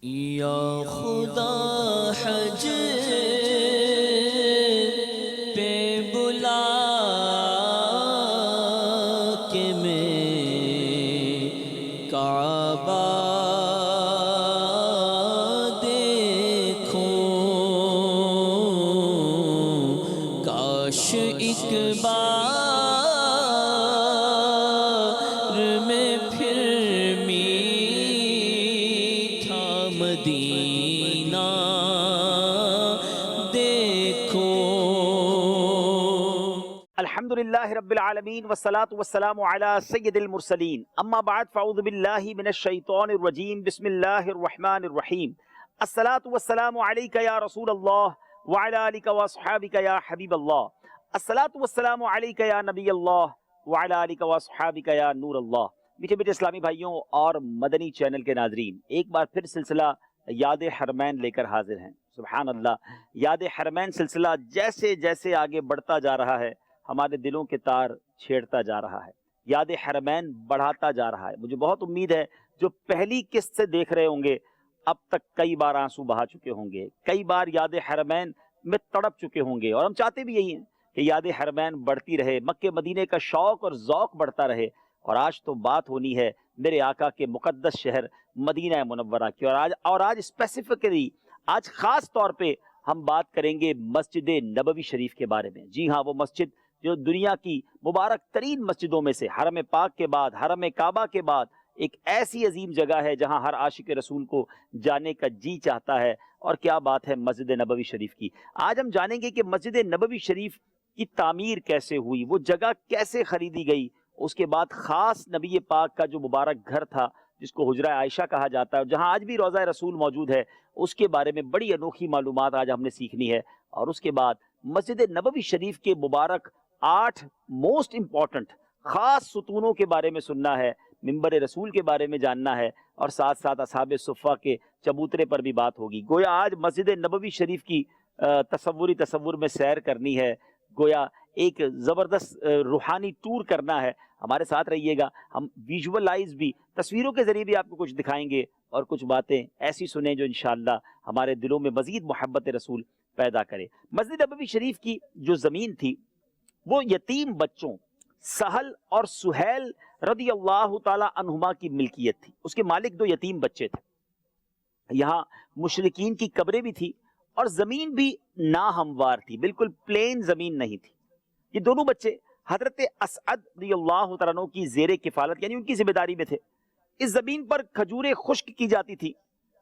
یا خدا حج پہ بلا کے میں کعبہ دیکھوں، کاش ایک بار میں پھر مدینہ دیکھو۔ الحمدللہ رب العالمین والصلاة والسلام علی سید المرسلین، اما بعد فاعوذ باللہ من الشیطان الرجیم، بسم اللہ الرحمن الرحیم۔ الصلاة والسلام علیک یا رسول اللہ وعلی آلک واصحابک یا حبیب اللہ، الصلاة والسلام علیک یا نبی اللہ وعلی آلک واصحابک یا نور اللہ۔ میٹھے میٹھے اسلامی بھائیوں اور مدنی چینل کے ناظرین، ایک بار پھر سلسلہ یاد حرمین لے کر حاضر ہیں۔ سبحان اللہ، یاد حرمین سلسلہ جیسے جیسے آگے بڑھتا جا رہا ہے، ہمارے دلوں کے تار چھیڑتا جا رہا ہے، یاد حرمین بڑھاتا جا رہا ہے۔ مجھے بہت امید ہے جو پہلی قسط سے دیکھ رہے ہوں گے اب تک کئی بار آنسو بہا چکے ہوں گے، کئی بار یاد حرمین میں تڑپ چکے ہوں گے، اور ہم چاہتے بھی یہی ہیں کہ یاد حرمین بڑھتی رہے، مکے مدینے کا شوق اور ذوق بڑھتا رہے۔ اور آج تو بات ہونی ہے میرے آقا کے مقدس شہر مدینہ منورہ کی، اور آج اسپیسیفکلی، آج خاص طور پہ ہم بات کریں گے مسجد نبوی شریف کے بارے میں۔ جی ہاں، وہ مسجد جو دنیا کی مبارک ترین مسجدوں میں سے، حرم پاک کے بعد، حرم کعبہ کے بعد، ایک ایسی عظیم جگہ ہے جہاں ہر عاشق رسول کو جانے کا جی چاہتا ہے۔ اور کیا بات ہے مسجد نبوی شریف کی۔ آج ہم جانیں گے کہ مسجد نبوی شریف کی تعمیر کیسے ہوئی، وہ جگہ کیسے خریدی گئی، اس کے بعد خاص نبی پاک کا جو مبارک گھر تھا جس کو حجرہ عائشہ کہا جاتا ہے، جہاں آج بھی روضہ رسول موجود ہے، اس کے بارے میں بڑی انوکھی معلومات آج ہم نے سیکھنی ہے۔ اور اس کے بعد مسجد نبوی شریف کے مبارک 8 موسٹ امپورٹنٹ خاص ستونوں کے بارے میں سننا ہے، منبر رسول کے بارے میں جاننا ہے، اور ساتھ ساتھ اصحاب صفہ کے چبوترے پر بھی بات ہوگی۔ گویا آج مسجد نبوی شریف کی تصور میں سیر کرنی ہے، گویا ایک زبردست روحانی ٹور کرنا ہے۔ ہمارے ساتھ رہیے گا، ہم ویژولائز بھی، تصویروں کے ذریعے بھی آپ کو کچھ دکھائیں گے، اور کچھ باتیں ایسی سنیں جو انشاءاللہ ہمارے دلوں میں مزید محبت رسول پیدا کرے۔ مسجد نبوی شریف کی جو زمین تھی وہ یتیم بچوں سہل اور سہیل رضی اللہ تعالی عنہما کی ملکیت تھی۔ اس کے مالک 2 یتیم بچے تھے۔ یہاں مشرکین کی قبریں بھی تھی اور زمین بھی ناہموار تھی، بالکل پلین زمین نہیں تھی۔ یہ دونوں بچے حضرت اسعد رضی اللہ تعالیٰ عنہ کی زیر کفالت، یعنی ان کی ذمہ داری میں تھے۔ اس زمین پر کھجوریں خشک کی جاتی تھی۔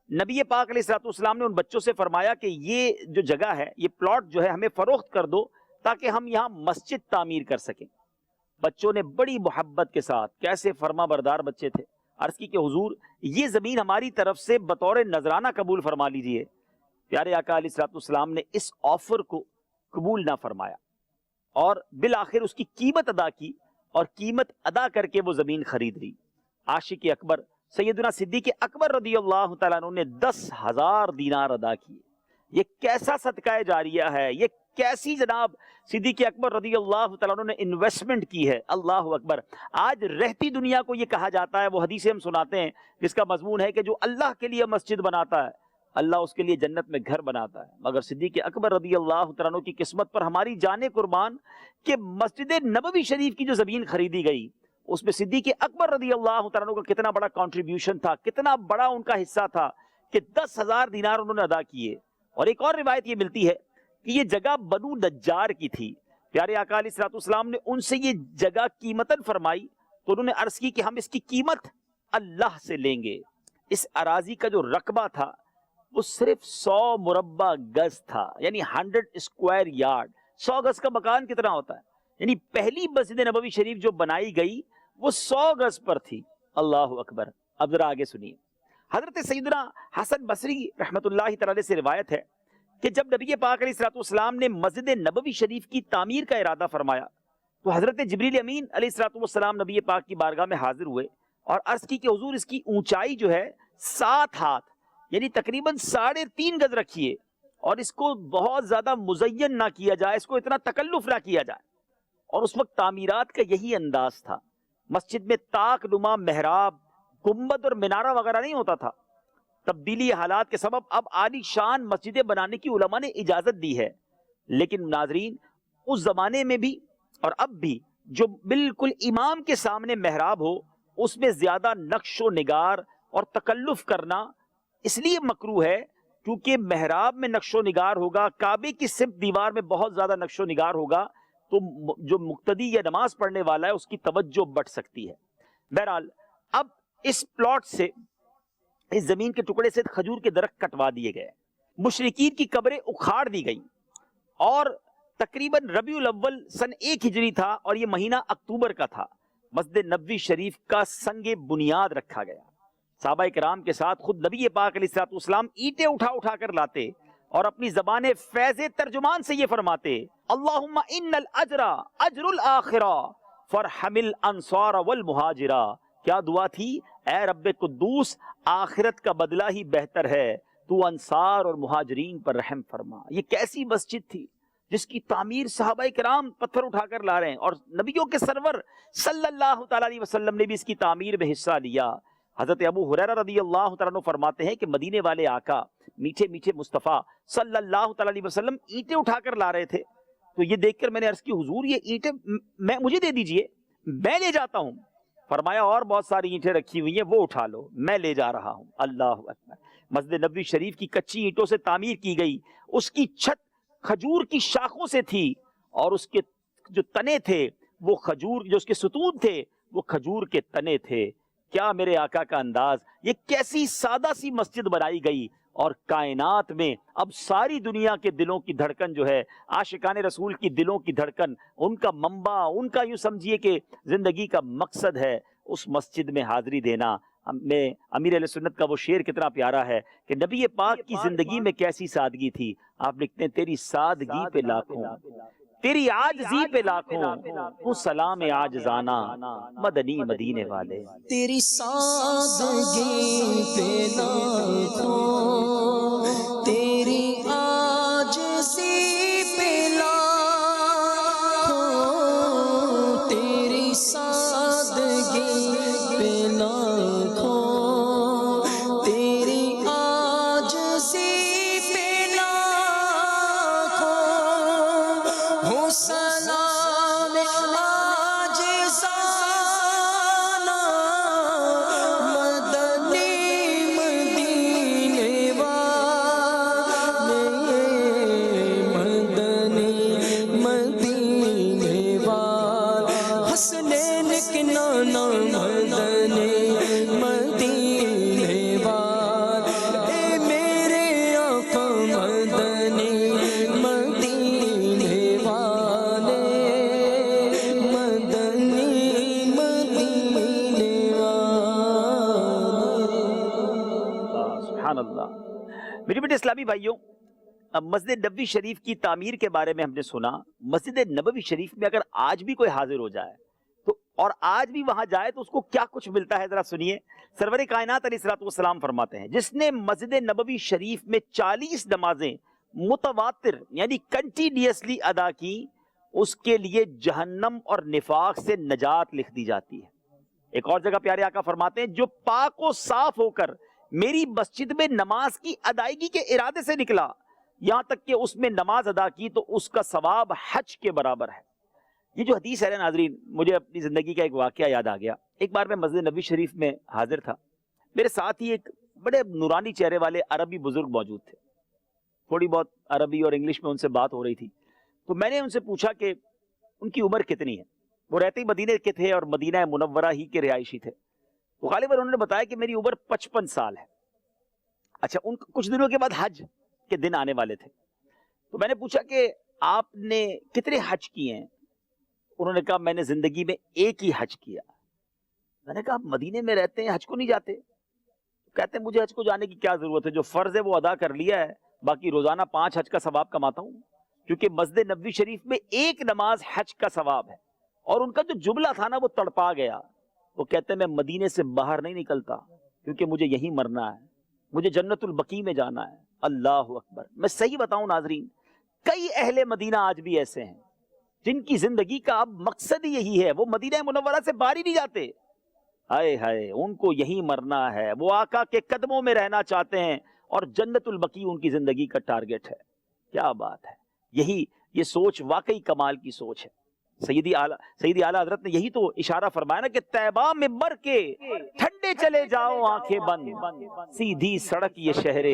نبی پاک علیہ الصلوۃ والسلام نے ان بچوں سے فرمایا کہ یہ جو جگہ ہے، یہ پلاٹ جو ہے ہمیں فروخت کر دو تاکہ ہم یہاں مسجد تعمیر کر سکیں۔ بچوں نے بڑی محبت کے ساتھ، کیسے فرما بردار بچے تھے، عرض کی کہ حضور یہ زمین ہماری طرف سے بطور نذرانہ قبول فرما لیجئے۔ پیارے آقا علیہ الصلوۃ والسلام نے اس آفر کو قبول نہ فرمایا، اور بالآخر اس کی قیمت ادا کی، اور قیمت ادا کر کے وہ زمین خرید لی۔ عاشق اکبر سیدنا صدیق اکبر رضی اللہ تعالیٰ عنہ نے 10,000 دینار ادا کیے۔ یہ کیسا صدقہ جاریہ ہے، یہ کیسی جناب صدیق اکبر رضی اللہ تعالیٰ عنہ نے انویسٹمنٹ کی ہے۔ اللہ اکبر۔ آج رہتی دنیا کو یہ کہا جاتا ہے، وہ حدیثیں ہم سناتے ہیں جس کا مضمون ہے کہ جو اللہ کے لیے مسجد بناتا ہے اللہ اس کے لیے جنت میں گھر بناتا ہے۔ مگر صدیق اکبر رضی اللہ تعالیٰ عنہ کی قسمت پر ہماری جانیں قربان کہ مسجد نبوی شریف کی جو زمین خریدی گئی، اس میں صدیق اکبر رضی اللہ تعالیٰ عنہ کا کتنا بڑا کنٹریبیوشن تھا، کتنا بڑا ان کا حصہ تھا کہ 10,000 دینار انہوں نے ادا کیے۔ اور ایک اور روایت یہ ملتی ہے کہ یہ جگہ بنو نجار کی تھی۔ پیارے آقا علیہ الصلوۃ والسلام نے ان سے یہ جگہ قیمتاً فرمائی، تو انہوں نے عرض کی کہ ہم اس کی قیمت اللہ سے لیں گے۔ اس اراضی کا جو رقبہ تھا وہ صرف 100 مربع گز تھا، یعنی 100 اسکوائر یارڈ۔ 100 گز کا مکان کتنا ہوتا ہے؟ یعنی پہلی مسجد نبوی شریف جو بنائی گئی وہ 100 گز پر تھی۔ اللہ اکبر۔ اب ذرا آگے سنیے، حضرت سیدنا حسن بصری رحمۃ اللہ تعالی سے روایت ہے کہ جب نبی پاک علیہ الصلوۃ والسلام نے مسجد نبوی شریف کی تعمیر کا ارادہ فرمایا تو حضرت جبریل امین علیہ الصلوۃ والسلام نبی پاک کی بارگاہ میں حاضر ہوئے اور عرض کی کہ حضور اس کی اونچائی جو ہے 7 ہاتھ، یعنی تقریباً 3.5 گز رکھیے، اور اس کو بہت زیادہ مزین نہ کیا جائے، اس کو اتنا تکلف نہ کیا جائے۔ اور اس وقت تعمیرات کا یہی انداز تھا، مسجد میں طاق نما محراب، گنبد اور مینارہ وغیرہ نہیں ہوتا تھا، تبدیلی حالات کے سبب اب عالی شان مسجدیں بنانے کی علماء نے اجازت دی ہے، لیکن ناظرین اس زمانے میں بھی اور اب بھی جو بالکل امام کے سامنے محراب ہو اس میں زیادہ نقش و نگار اور تکلف کرنا اس لیے مکروہ ہے کیونکہ محراب میں نقش و نگار ہوگا، کعبے کی سمت دیوار میں بہت زیادہ نقش و نگار ہوگا تو جو مقتدی یا نماز پڑھنے والا ہے اس کی توجہ بٹ سکتی ہے۔ بہرحال اب اس پلاٹ سے، اس زمین کے ٹکڑے سے کھجور کے درخت کٹوا دیے گئے، مشرکین کی قبریں اکھاڑ دی گئیں، اور تقریباً ربیع الاول سن 1 ہجری تھا اور یہ مہینہ اکتوبر کا تھا، مسجد نبوی شریف کا سنگ بنیاد رکھا گیا۔ صحابہ کرام کے ساتھ خود نبی پاک علیہ الصلوۃ والسلام اینٹیں اٹھا اٹھا کر لاتے اور اپنی زبان فیض ترجمان سے یہ فرماتے، اللہم ان الاجر اجر الاخرہ فرحم الانصار والمہاجرہ۔ کیا دعا تھی؟ اے رب قدوس، آخرت کا بدلہ ہی بہتر ہے، تو انصار اور مہاجرین پر رحم فرما۔ یہ کیسی مسجد تھی جس کی تعمیر صحابہ کرام پتھر اٹھا کر لا رہے ہیں، اور نبیوں کے سرور صلی اللہ تعالی علیہ وسلم نے بھی اس کی تعمیر میں حصہ لیا۔ حضرت ابو ہریرہ رضی اللہ تعالیٰ عنہ فرماتے ہیں کہ مدینے والے آقا میٹھے میٹھے مصطفیٰ صلی اللہ تعالی علیہ وسلم اینٹیں اٹھا کر لا رہے تھے، تو یہ دیکھ کر میں نے عرض کی حضور یہ اینٹیں مجھے دے دیجئے، میں لے جاتا ہوں۔ فرمایا اور بہت ساری اینٹیں رکھی ہوئی ہیں، وہ اٹھا لو، میں لے جا رہا ہوں۔ اللہ اکبر۔ مسجد نبوی شریف کی کچی اینٹوں سے تعمیر کی گئی، اس کی چھت کھجور کی شاخوں سے تھی، اور اس کے جو تنے تھے وہ کھجور، جو اس کے ستون تھے وہ کھجور کے تنے تھے۔ کیا میرے آقا کا انداز! یہ کیسی سادہ سی مسجد بنائی گئی، اور کائنات میں اب ساری دنیا کے دلوں کی دھڑکن جو ہے، عاشقان رسول کی دلوں کی دھڑکن، ان کا منبع، ان کا یوں سمجھیے کہ زندگی کا مقصد ہے اس مسجد میں حاضری دینا۔ میں امیر اہل سنت کا وہ شعر کتنا پیارا ہے کہ نبی پاک کی زندگی میں کیسی سادگی تھی۔ آپ لکھتے ہیں تیری سادگی پہ لاکھوں، تیری عاجزی پہ لاکھوں، تو سلام عاجزانہ مدنی مدینے والے۔ تیری سادگی پہ لاکھوں، تیری عاجزی پہ لاکھوں، تیری سادگی پہ لاکھوں، تیری عاجزی پہ لاکھوں، ہو سلام عاجزانہ مدنی مدینے والے، مدنی مدینے والے، حسنین کے نانا مدنی مدینے والے، اے میرے آقا مدنی مدینے والے، مدنی مدینے والے۔ سبحان اللہ۔ میرے بیٹے اسلامی بھائیوں، مسجد نبوی شریف کی تعمیر کے بارے میں ہم نے سنا۔ مسجد نبوی شریف میں اگر آج بھی کوئی حاضر ہو جائے تو، اور آج بھی وہاں جائے تو اس کو کیا کچھ ملتا ہے، ذرا سنیے۔ سرور کائنات علیہ الصلوۃ والسلام فرماتے ہیں جس نے مسجد نبوی شریف میں 40 نمازیں متواتر یعنی کنٹینیوسلی ادا کی، اس کے لیے جہنم اور نفاق سے نجات لکھ دی جاتی ہے۔ ایک اور جگہ پیارے آقا فرماتے ہیں جو پاک و صاف ہو کر میری مسجد میں نماز کی ادائیگی کے ارادے سے نکلا، یہاں تک کہ اس میں نماز ادا کی تو اس کا ثواب حج کے برابر ہے۔ یہ جو حدیث ہے نا ناظرین، مجھے اپنی زندگی کا ایک واقعہ یاد آ گیا۔ ایک بار میں مسجد نبوی شریف میں حاضر تھا، میرے ساتھ ہی ایک بڑے نورانی چہرے والے عربی بزرگ موجود تھے، تھوڑی بہت عربی اور انگلش میں ان سے بات ہو رہی تھی، تو میں نے ان سے پوچھا کہ ان کی عمر کتنی ہے۔ وہ رہتے ہی مدینے کے تھے اور مدینہ منورہ ہی کے رہائشی تھے، تو غالباً انہوں نے بتایا کہ میری عمر 55 سال ہے۔ اچھا، ان کچھ دنوں کے بعد حج کے دن آنے والے تھے، تو میں نے پوچھا کہ آپ نے کتنے حج کیے ہیں؟ انہوں نے کہا میں نے زندگی میں ایک ہی حج کیا۔ میں نے کہا آپ مدینے میں رہتے ہیں، حج کو نہیں جاتے؟ کہتے ہیں مجھے حج کو جانے کی کیا ضرورت ہے، جو فرض ہے وہ ادا کر لیا ہے، باقی روزانہ 5 حج کا ثواب کماتا ہوں، کیونکہ مسجد نبوی شریف میں ایک نماز حج کا ثواب ہے۔ اور ان کا جو جملہ تھا نا وہ تڑپا گیا، وہ کہتے ہیں میں مدینے سے باہر نہیں نکلتا کیونکہ مجھے یہیں مرنا ہے، مجھے جنت البقیع میں جانا ہے۔ اللہ اکبر۔ میں صحیح بتاؤں ناظرین، کئی اہل مدینہ آج بھی ایسے ہیں جن کی زندگی کا اب مقصد ہی یہی ہے، وہ مدینہ منورہ سے باہر ہی نہیں جاتے۔ ہائے ہائے ان کو یہی مرنا ہے، وہ آقا کے قدموں میں رہنا چاہتے ہیں اور جنت البقیع ان کی زندگی کا ٹارگٹ ہے۔ کیا بات ہے، یہی یہ سوچ واقعی کمال کی سوچ ہے۔ سیدی اعلیٰ حضرت نے یہی تو اشارہ فرمایا نا کہ طیبہ میں مر کے ٹھنڈے چلے جاؤ آنکھیں بند، سیدھی سڑک یہ شہر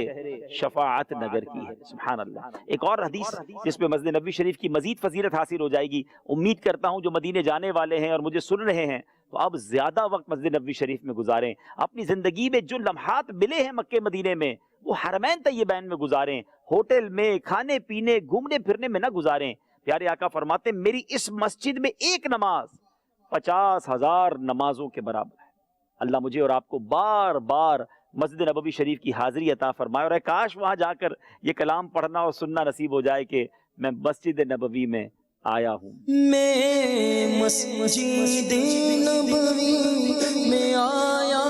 شفاعت نگر کی ہے۔ سبحان اللہ۔ ایک اور حدیث جس میں مسجد نبوی شریف کی مزید فضیلت حاصل ہو جائے گی، امید کرتا ہوں جو مدینے جانے والے ہیں اور مجھے سن رہے ہیں تو اب زیادہ وقت مسجد نبوی شریف میں گزاریں، اپنی زندگی میں جو لمحات ملے ہیں مکے مدینے میں وہ حرمین طیبین میں گزاریں، ہوٹل میں کھانے پینے گھومنے پھرنے میں نہ گزاریں۔ پیارے آقا فرماتے ہیں میری اس مسجد میں ایک نماز 50,000 نمازوں کے برابر ہے۔ اللہ مجھے اور آپ کو بار بار مسجد نبوی شریف کی حاضری عطا فرمائے، اور کاش وہاں جا کر یہ کلام پڑھنا اور سننا نصیب ہو جائے کہ میں مسجد نبوی میں آیا ہوں۔ میں مسجد نبوی میں آیا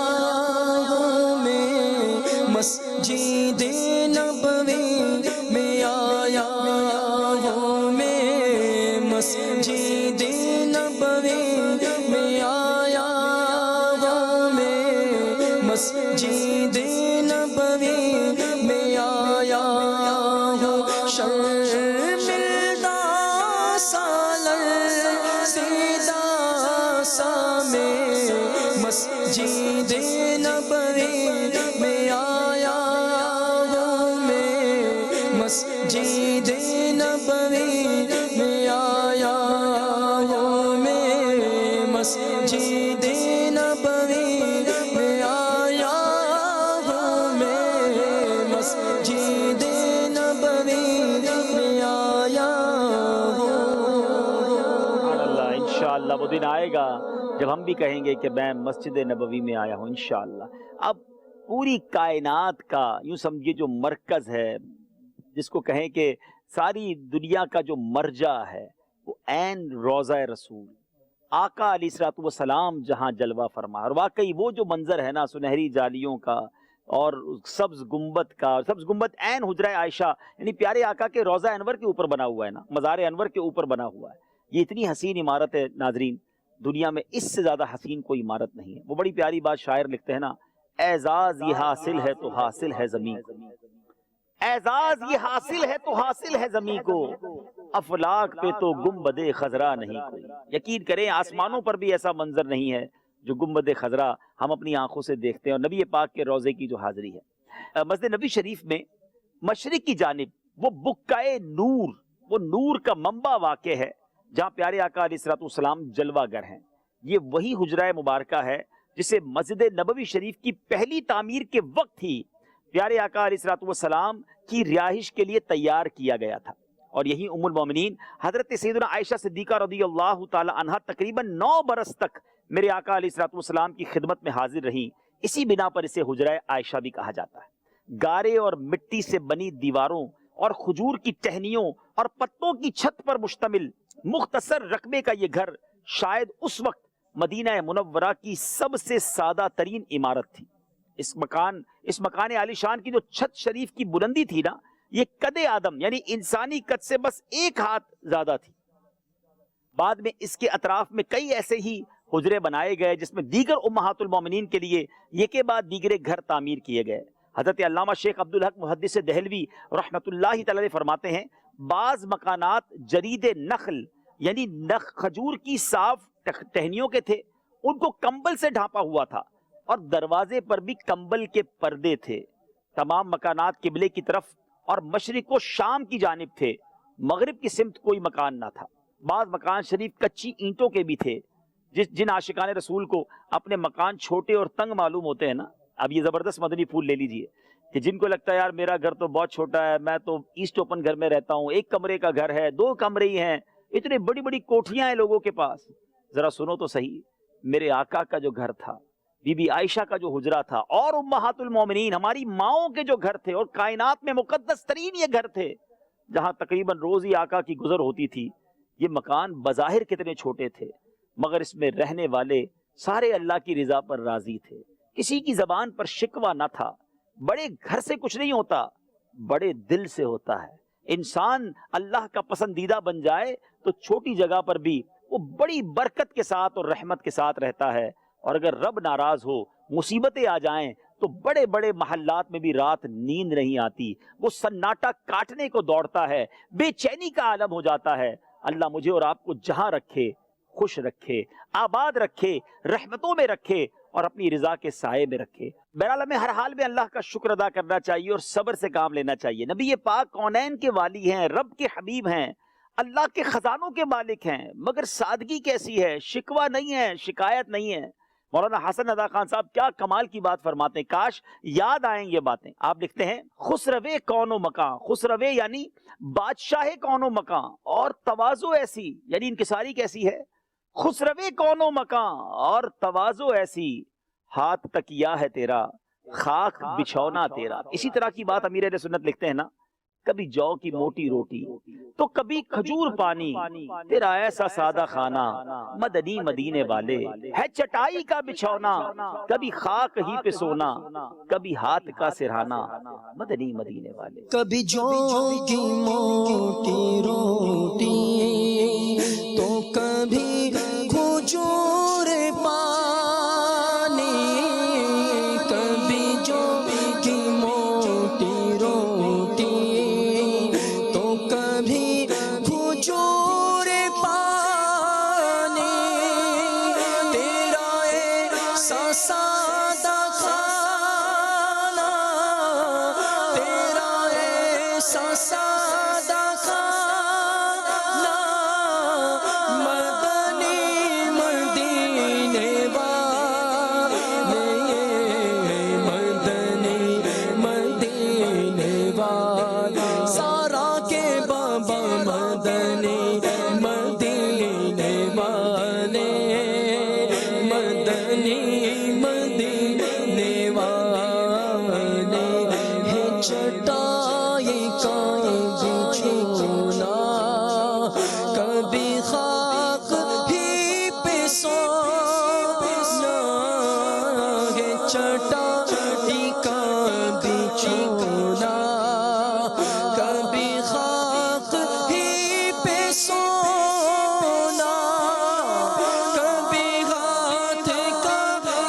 ہوں، میں مسجد نبوی میں آیا ہوں، میں مسجد نبوی میں آیا ہوں، میں مسجد نبوی میں آیا ہوں، شرمندہ سالر سیدھا سا میں مسجد نبوی میں آیا ہوں، میں مسجد نبوی میں آیا ہوں، میں مسجد نبوی میں آیا ہوں، میں مسجد نبوی میں آیا ہوں۔ سبحان اللہ۔ انشاءاللہ وہ دن آئے گا جب ہم بھی کہیں گے کہ میں مسجد نبوی میں آیا ہوں انشاءاللہ۔ اب پوری کائنات کا یوں سمجھیے جو مرکز ہے، جس کو کہیں کہ ساری دنیا کا جو مرجع ہے، وہ عین روضہ رسول آقا علیہ الصلوۃ والسلام جہاں جلوہ فرما، اور واقعی وہ جو منظر ہے نا سنہری جالیوں کا اور سبز گنبد کا، سبز گنبد عین حجرہ عائشہ یعنی پیارے آقا کے روضہ انور کے اوپر بنا ہوا ہے نا، مزار انور کے اوپر بنا ہوا ہے، یہ اتنی حسین عمارت ہے ناظرین، دنیا میں اس سے زیادہ حسین کوئی عمارت نہیں ہے۔ وہ بڑی پیاری بات شاعر لکھتے ہیں نا، اعزاز یہ حاصل ہے تو حاصل ہے زمین کو، اعزاز یہ حاصل ہے تو حاصل ہے زمین کو، افلاک پہ تو گنبد خضرا نہیں کوئی۔ یقین کریں آسمانوں پر بھی ایسا منظر نہیں ہے جو گنبد خضرا ہم اپنی آنکھوں سے دیکھتے ہیں، اور نبی پاک کے روضے کی جو حاضری ہے۔ مسجد نبی شریف میں مشرق کی جانب وہ بکائے نور، وہ نور کا منبع واقع ہے جہاں پیارے آقا علیہ الصلوۃ والسلام جلوہ گر ہیں۔ یہ وہی حجرہ مبارکہ ہے جسے مسجد نبوی شریف کی پہلی تعمیر کے وقت ہی پیارے آقا علیہ الصلوۃ والسلام کی رہائش کے لیے تیار کیا گیا تھا، اور یہی ام المومنین حضرت سیدنا عائشہ صدیقہ رضی اللہ تعالی عنہا تقریباً 9 برس تک میرے آقا علیہ الصلوۃ والسلام کی خدمت میں حاضر رہیں، اسی بنا پر اسے حجرہ عائشہ بھی کہا جاتا ہے۔ گارے اور مٹی سے بنی دیواروں اور کھجور کی ٹہنیوں اور پتوں کی چھت پر مشتمل مختصر رقبے کا یہ گھر شاید اس وقت مدینہ منورہ کی سب سے سادہ ترین عمارت تھی۔ اس مکان عالی شان کی جو چھت شریف کی بلندی تھی نا، یہ قد آدم یعنی انسانی قد سے بس 1 ہاتھ زیادہ تھی۔ بعد میں اس کے اطراف میں کئی ایسے ہی حجرے بنائے گئے جس میں دیگر امہات المومنین کے لیے ایک کے بعد دیگرے گھر تعمیر کیے گئے۔ حضرت علامہ شیخ عبدالحق محدث دہلوی رحمۃ اللہ تعالی فرماتے ہیں بعض مکانات جرید نخل یعنی کھجور کی صاف ٹہنیوں کے تھے، ان کو کمبل سے ڈھانپا ہوا تھا، اور دروازے پر بھی کمبل کے پردے تھے۔ تمام مکانات قبلے کی طرف اور مشرق و شام کی جانب تھے، مغرب کی سمت کوئی مکان نہ تھا۔ بعض مکان شریف کچی اینٹوں کے بھی تھے، جن عاشقان رسول کو اپنے مکان چھوٹے اور تنگ معلوم ہوتے ہیں نا، اب یہ زبردست مدنی پھول لے لیجئے کہ جن کو لگتا ہے یار میرا گھر تو بہت چھوٹا ہے، میں تو ایسٹ اوپن گھر میں رہتا ہوں، 1 کمرے کا گھر ہے، 2 کمرے ہی ہیں، اتنے بڑی بڑی کوٹھیاں ہیں لوگوں کے پاس۔ ذرا سنو تو صحیح، میرے آقا کا جو گھر تھا، بی بی عائشہ کا جو حجرہ تھا، اور امہات المومنین ہماری ماؤں کے جو گھر تھے، اور کائنات میں مقدس ترین یہ گھر تھے جہاں تقریباً روز ہی آقا کی گزر ہوتی تھی، یہ مکان بظاہر کتنے چھوٹے تھے مگر اس میں رہنے والے سارے اللہ کی رضا پر راضی تھے، کسی کی زبان پر شکوہ نہ تھا۔ بڑے گھر سے کچھ نہیں ہوتا، بڑے دل سے ہوتا ہے۔ انسان اللہ کا پسندیدہ بن جائے تو چھوٹی جگہ پر بھی وہ بڑی برکت کے ساتھ اور رحمت کے ساتھ رہتا ہے۔ اور اگر رب ناراض ہو، مصیبتیں آ جائیں تو بڑے بڑے محلات میں بھی رات نیند نہیں آتی، وہ سناٹا کاٹنے کو دوڑتا ہے، بے چینی کا عالم ہو جاتا ہے۔ اللہ مجھے اور آپ کو جہاں رکھے خوش رکھے، آباد رکھے، رحمتوں میں رکھے اور اپنی رضا کے سائے میں رکھے۔ بہرحال ہمیں ہر حال میں اللہ کا شکر ادا کرنا چاہیے اور صبر سے کام لینا چاہیے۔ نبی پاک کونین کے والی ہیں، رب کے حبیب ہیں، اللہ کے خزانوں کے مالک ہیں، مگر سادگی کیسی ہے، شکوہ نہیں ہے، شکایت نہیں ہے۔ مولانا حسن ادا خان صاحب کیا کمال کی بات فرماتے ہیں، کاش یاد آئیں یہ باتیں۔ آپ لکھتے ہیں خسروے کون و مکان، خسروے یعنی بادشاہ کون و مکان، اور تواضع ایسی یعنی انکساری کیسی ہے، خسروے کون و مکان اور تواضع ایسی، ہاتھ تکیا ہے تیرا خاک بچھونا تیرا۔ اسی طرح کی بات امیر اہل سنت لکھتے ہیں نا، کبھی جو کی موٹی روٹی تو کبھی کھجور پانی، تیرا ایسا سادہ کھانا مدنی مدینے والے، ہے چٹائی کا بچھونا کبھی خاک ہی پہ سونا، کبھی ہاتھ کا سرہانا مدنی مدینے والے۔ کبھی جو کی موٹی روٹی تو کبھی کھجور پانی، کبھی جو کی موٹی روٹی تو کبھی کھجور پانی، تیرا ایسا سادہ کھانا، تیرا ایسا سادہ کھانا مدنی مدینے والے، مدنی مدینے والے، سارا کے بابا مدنی مدینے والے، مدنی مدینے والے، ہے چٹائی کا بچھونا کبھی خاک ہی پہ سونا، ہے چٹائی کا بچھونا کبھی خاک ہی پہ سونا، کبھی ہاتھ کا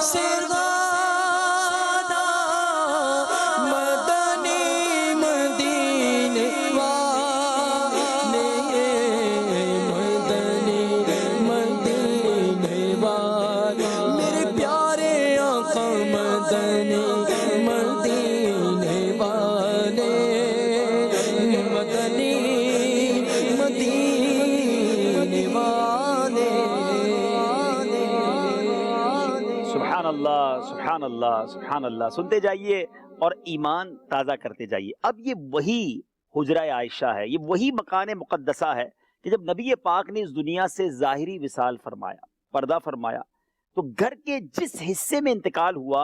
سرغانا مدنی مدینے والے، مدنی مدینے والے، میرے پیارے آقا مدنی مدینے والے، مدنی مدینے والے۔ سبحان اللہ سبحان اللہ سبحان اللہ، سنتے جائیے اور ایمان تازہ کرتے جائیے۔ اب یہ وہی حجرہ عائشہ ہے، یہ وہی مکان مقدسہ ہے کہ جب نبی پاک نے اس دنیا سے ظاہری وصال فرمایا، پردہ فرمایا، تو گھر کے جس حصے میں انتقال ہوا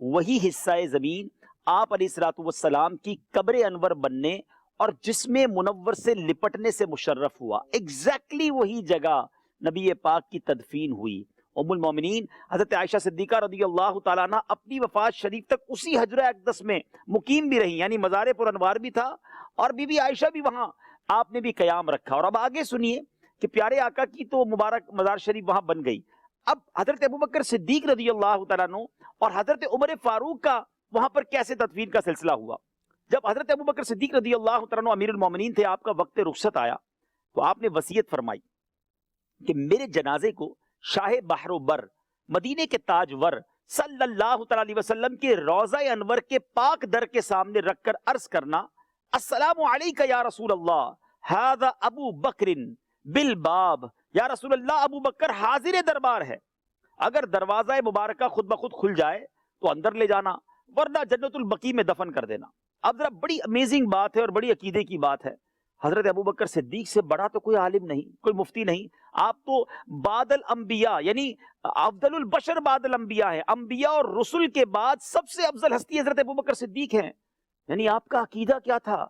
وہی حصہ زمین آپ علیہ الصلوۃ والسلام کی قبر انور بننے اور جسم منور سے لپٹنے سے مشرف ہوا۔ ایگزیکٹلی وہی جگہ نبی پاک کی تدفین ہوئی۔ ام المومنین حضرت عائشہ صدیقہ رضی اللہ تعالیٰ عنہ اپنی وفات شریف تک اسی حجرہ اقدس میں مقیم بھی رہی، یعنی مزار پر انوار بھی تھا اور بی بی عائشہ بھی وہاں آپ نے بھی قیام رکھا۔ اور اب آگے سنیے کہ پیارے آقا کی تو مبارک مزار شریف وہاں بن گئی، اب حضرت ابوبکر صدیق رضی اللہ تعالیٰ عنہ اور حضرت عمر فاروق کا وہاں پر کیسے تدفین کا سلسلہ ہوا۔ جب حضرت ابوبکر صدیق رضی اللہ تعالیٰ عنہ امیر المومنین تھے، آپ کا وقت رخصت آیا تو آپ نے وصیت فرمائی کہ میرے جنازے کو شاہ بحر و بر، مدینے کے تاجور صلی اللہ تعالی علیہ وسلم کے روضہ انور کے پاک در کے سامنے رکھ کر عرض کرنا، السلام علیکہ یا رسول اللہ ھذا ابو بکر بالباب، یا رسول اللہ ابو بکر حاضر دربار ہے، اگر دروازہ مبارکہ خود بخود کھل جائے تو اندر لے جانا، ورنہ جنت البقیع میں دفن کر دینا۔ اب ذرا بڑی امیزنگ بات ہے اور بڑی عقیدے کی بات ہے، حضرت ابوبکر صدیق سے بڑا تو کوئی عالم نہیں، کوئی مفتی نہیں، آپ تو بعد الانبیاء یعنی افضل البشر بعد الانبیاء ہیں، انبیاء اور رسل کے بعد سب سے افضل ہستی حضرت ابوبکر صدیق ہیں۔ یعنی آپ کا عقیدہ کیا تھا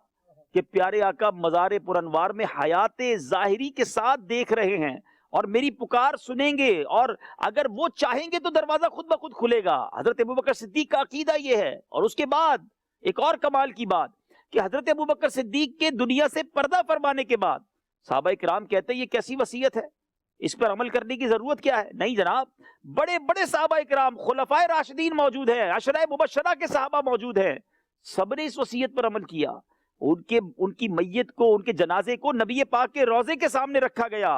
کہ پیارے آقا مزار پر انوار میں حیات ظاہری کے ساتھ دیکھ رہے ہیں اور میری پکار سنیں گے اور اگر وہ چاہیں گے تو دروازہ خود بخود کھلے گا۔ حضرت ابوبکر صدیق کا عقیدہ یہ ہے۔ اور اس کے بعد ایک اور کمال کی بات کہ حضرت ابوبکر صدیق کے دنیا سے پردہ فرمانے کے بعد صحابہ کرام کہتے ہیں یہ کیسی وصیت ہے، اس پر عمل کرنے کی ضرورت کیا ہے؟ نہیں جناب، بڑے بڑے صحابہ اکرام، خلفائے راشدین موجود ہیں، عشرہ مبشرہ کے صحابہ موجود ہیں، سب نے اس وصیت پر عمل کیا۔ ان کی میت کو، ان کے جنازے کو نبی پاک کے روضے کے سامنے رکھا گیا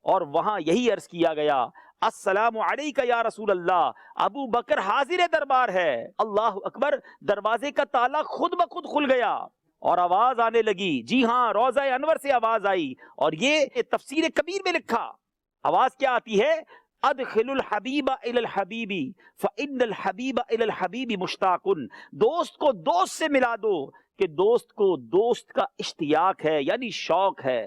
اور وہاں یہی عرض کیا گیا، السلام علیکہ یا رسول اللہ، ابو بکر حاضر دربار ہے۔ اللہ اکبر، دروازے کا تالا خود بخود کھل گیا اور آواز آنے لگی، جی ہاں، روضہ انور سے آواز آئی، اور یہ تفسیر کبیر میں لکھا، آواز کیا آتی ہے؟ ادخل الحبیب الی الحبیب فإن الحبیب الی الحبیب مشتاق، دوست کو دوست سے ملا دو کہ دوست کو دوست کا اشتیاق ہے، یعنی شوق ہے۔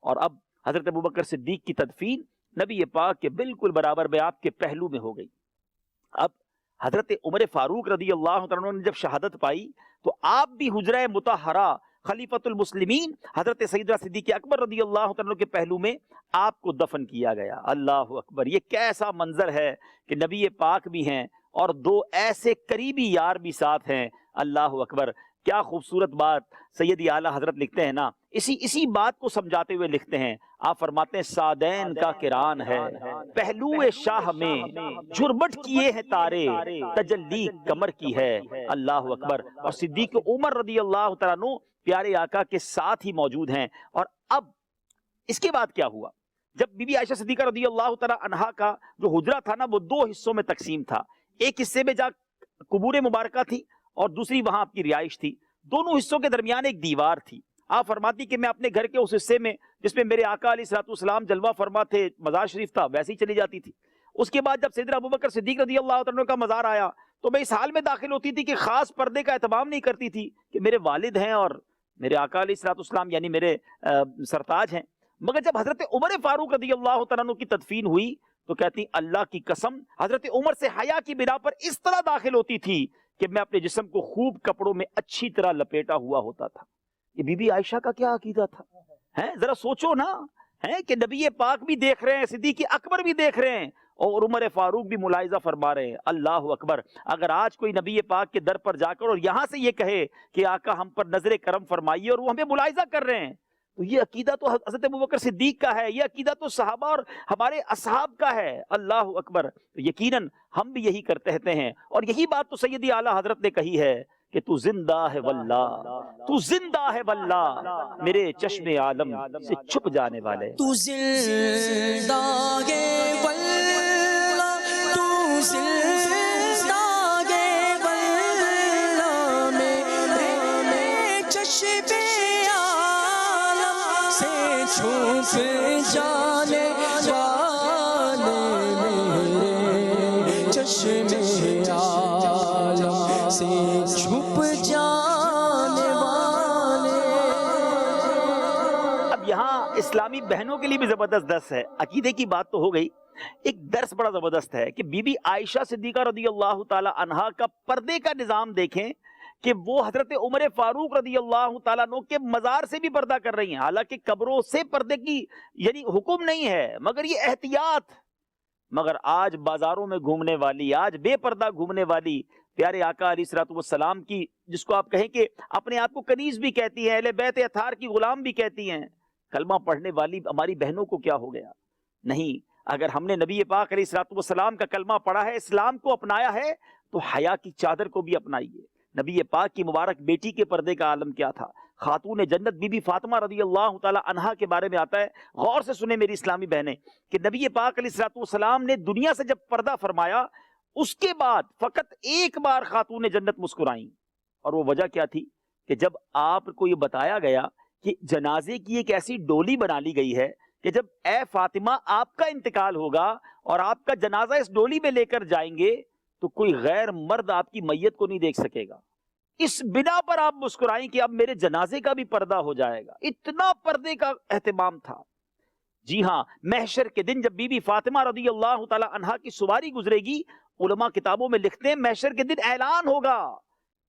اور اب حضرت ابوبکر صدیق کی تدفین نبی پاک کے بالکل برابر بیات کے پہلو میں ہو گئی۔ اب حضرت عمر فاروق رضی اللہ تعالیٰ عنہ نے جب شہادت پائی تو آپ بھی حجرہ مطہرہ خلیفۃ المسلمین حضرت سیدنا صدیق اکبر رضی اللہ تعالیٰ عنہ کے پہلو میں آپ کو دفن کیا گیا۔ اللہ اکبر، یہ کیسا منظر ہے کہ نبی پاک بھی ہیں اور دو ایسے قریبی یار بھی ساتھ ہیں۔ اللہ اکبر، کیا خوبصورت بات سیدی اعلیٰ حضرت لکھتے ہیں نا، اسی بات کو سمجھاتے ہوئے لکھتے ہیں، آپ فرماتے ہیں سادین کا کران ہے پہلو شاہ میں، جھربٹ کیے ہیں تارے تجلی کمر کی ہے۔ اللہ اکبر، اور صدیق عمر رضی اللہ تعالیٰ عنہ پیارے آقا کے ساتھ ہی موجود ہیں۔ اور اب اس کے بعد کیا ہوا؟ جب بی بی عائشہ صدیقہ رضی اللہ تعالیٰ عنہا کا جو حجرہ تھا نا، وہ دو حصوں میں تقسیم تھا، ایک حصے میں جا قبور مبارکہ تھی اور دوسری وہاں آپ کی رہائش تھی، دونوں حصوں کے درمیان ایک دیوار تھی۔ آپ فرماتی کہ میں اپنے گھر کے اس حصے میں جس میں میرے آقا علیہ الصلوۃ والسلام جلوہ فرما تھے، مزار شریف تھا، ویسے ہی چلی جاتی تھی۔ اس کے بعد جب سیدنا ابوبکر صدیق رضی اللہ تعالیٰ عنہ کا مزار آیا تو میں اس حال میں داخل ہوتی تھی کہ خاص پردے کا اہتمام نہیں کرتی تھی کہ میرے والد ہیں اور میرے آقا علیہ الصلوۃ والسلام یعنی میرے سرتاج ہیں۔ مگر جب حضرت عمر فاروق رضی اللہ تعالیٰ عنہ کی تدفین ہوئی تو کہتی اللہ کی قسم، حضرت عمر سے حیا کی بنا پر اس طرح داخل ہوتی تھی کہ میں اپنے جسم کو خوب کپڑوں میں اچھی طرح لپیٹا ہوا ہوتا تھا۔ یہ بی بی عائشہ کا کیا عقیدہ تھا؟ ذرا سوچو نا، کہ نبی پاک بھی دیکھ رہے ہیں، صدیق اکبر بھی دیکھ رہے ہیں اور عمر فاروق بھی ملاحظہ فرما رہے ہیں۔ اللہ اکبر، اگر آج کوئی نبی پاک کے در پر جا کر اور یہاں سے یہ کہے کہ آقا ہم پر نظر کرم فرمائیے اور وہ ہمیں ملاحظہ کر رہے ہیں، تو یہ عقیدہ تو حضرت ابوبکر صدیق کا ہے، یہ عقیدہ تو صحابہ اور ہمارے اصحاب کا ہے۔ اللہ اکبر، یقیناً ہم بھی یہی کرتے ہیں، اور یہی بات تو سیدی اعلیٰ حضرت نے کہی ہے کہ تو زندہ ہے واللہ، تو زندہ ہے واللہ، میرے چشم عالم سے چھپ جانے والے، تو زندہ ہے واللہ، تو زندہ ہے واللہ، میرے چشم عالم سے چھپ جانے والے، میرے چشم عالم سے چھپ جانے والے۔ اب یہاں اسلامی بہنوں کے لیے بھی زبردست درس ہے، عقیدے کی بات تو ہو گئی، ایک درس بڑا زبردست ہے کہ بی بی عائشہ صدیقہ رضی اللہ تعالی عنہا کا پردے کا نظام دیکھیں کہ وہ حضرت عمر فاروق رضی اللہ تعالیٰ عنہ کے مزار سے بھی پردہ کر رہی ہیں، حالانکہ قبروں سے پردے کی یعنی حکم نہیں ہے، مگر یہ احتیاط۔ مگر آج بازاروں میں گھومنے والی، آج بے پردہ گھومنے والی پیارے آقا علیہ الصلوۃ والسلام کی، جس کو آپ کہیں کہ اپنے آپ کو کنیز بھی کہتی ہیں، اہل بیت اطہار کی غلام بھی کہتی ہیں، کلمہ پڑھنے والی ہماری بہنوں کو کیا ہو گیا؟ نہیں، اگر ہم نے نبی پاک علیہ الصلوۃ والسلام کا کلمہ پڑھا ہے، اسلام کو اپنایا ہے، تو حیا کی چادر کو بھی اپنائیے۔ نبی پاک کی مبارک بیٹی کے پردے کا عالم کیا تھا؟ خاتون جنت بی بی فاطمہ رضی اللہ تعالی عنہا کے بارے میں آتا ہے، غور سے سنیں میری اسلامی بہنیں، کہ نبی پاک علیہ الصلوۃ والسلام نے دنیا سے جب پردہ فرمایا، اس کے بعد فقط ایک بار خاتون جنت مسکرائیں، اور وہ وجہ کیا تھی کہ جب آپ کو یہ بتایا گیا کہ جنازے کی ایک ایسی ڈولی بنا لی گئی ہے کہ جب اے فاطمہ آپ کا انتقال ہوگا اور آپ کا جنازہ اس ڈولی میں لے کر جائیں گے تو کوئی غیر مرد آپ کی میت کو نہیں دیکھ سکے گا، اس بنا پر آپ مسکرائیں کہ اب میرے جنازے کا بھی پردہ ہو جائے گا۔ اتنا پردے کا اہتمام تھا۔ جی ہاں، محشر کے دن جب بی بی فاطمہ رضی اللہ تعالی عنہا کی سواری گزرے گی، علماء کتابوں میں لکھتے ہیں محشر کے دن اعلان ہوگا،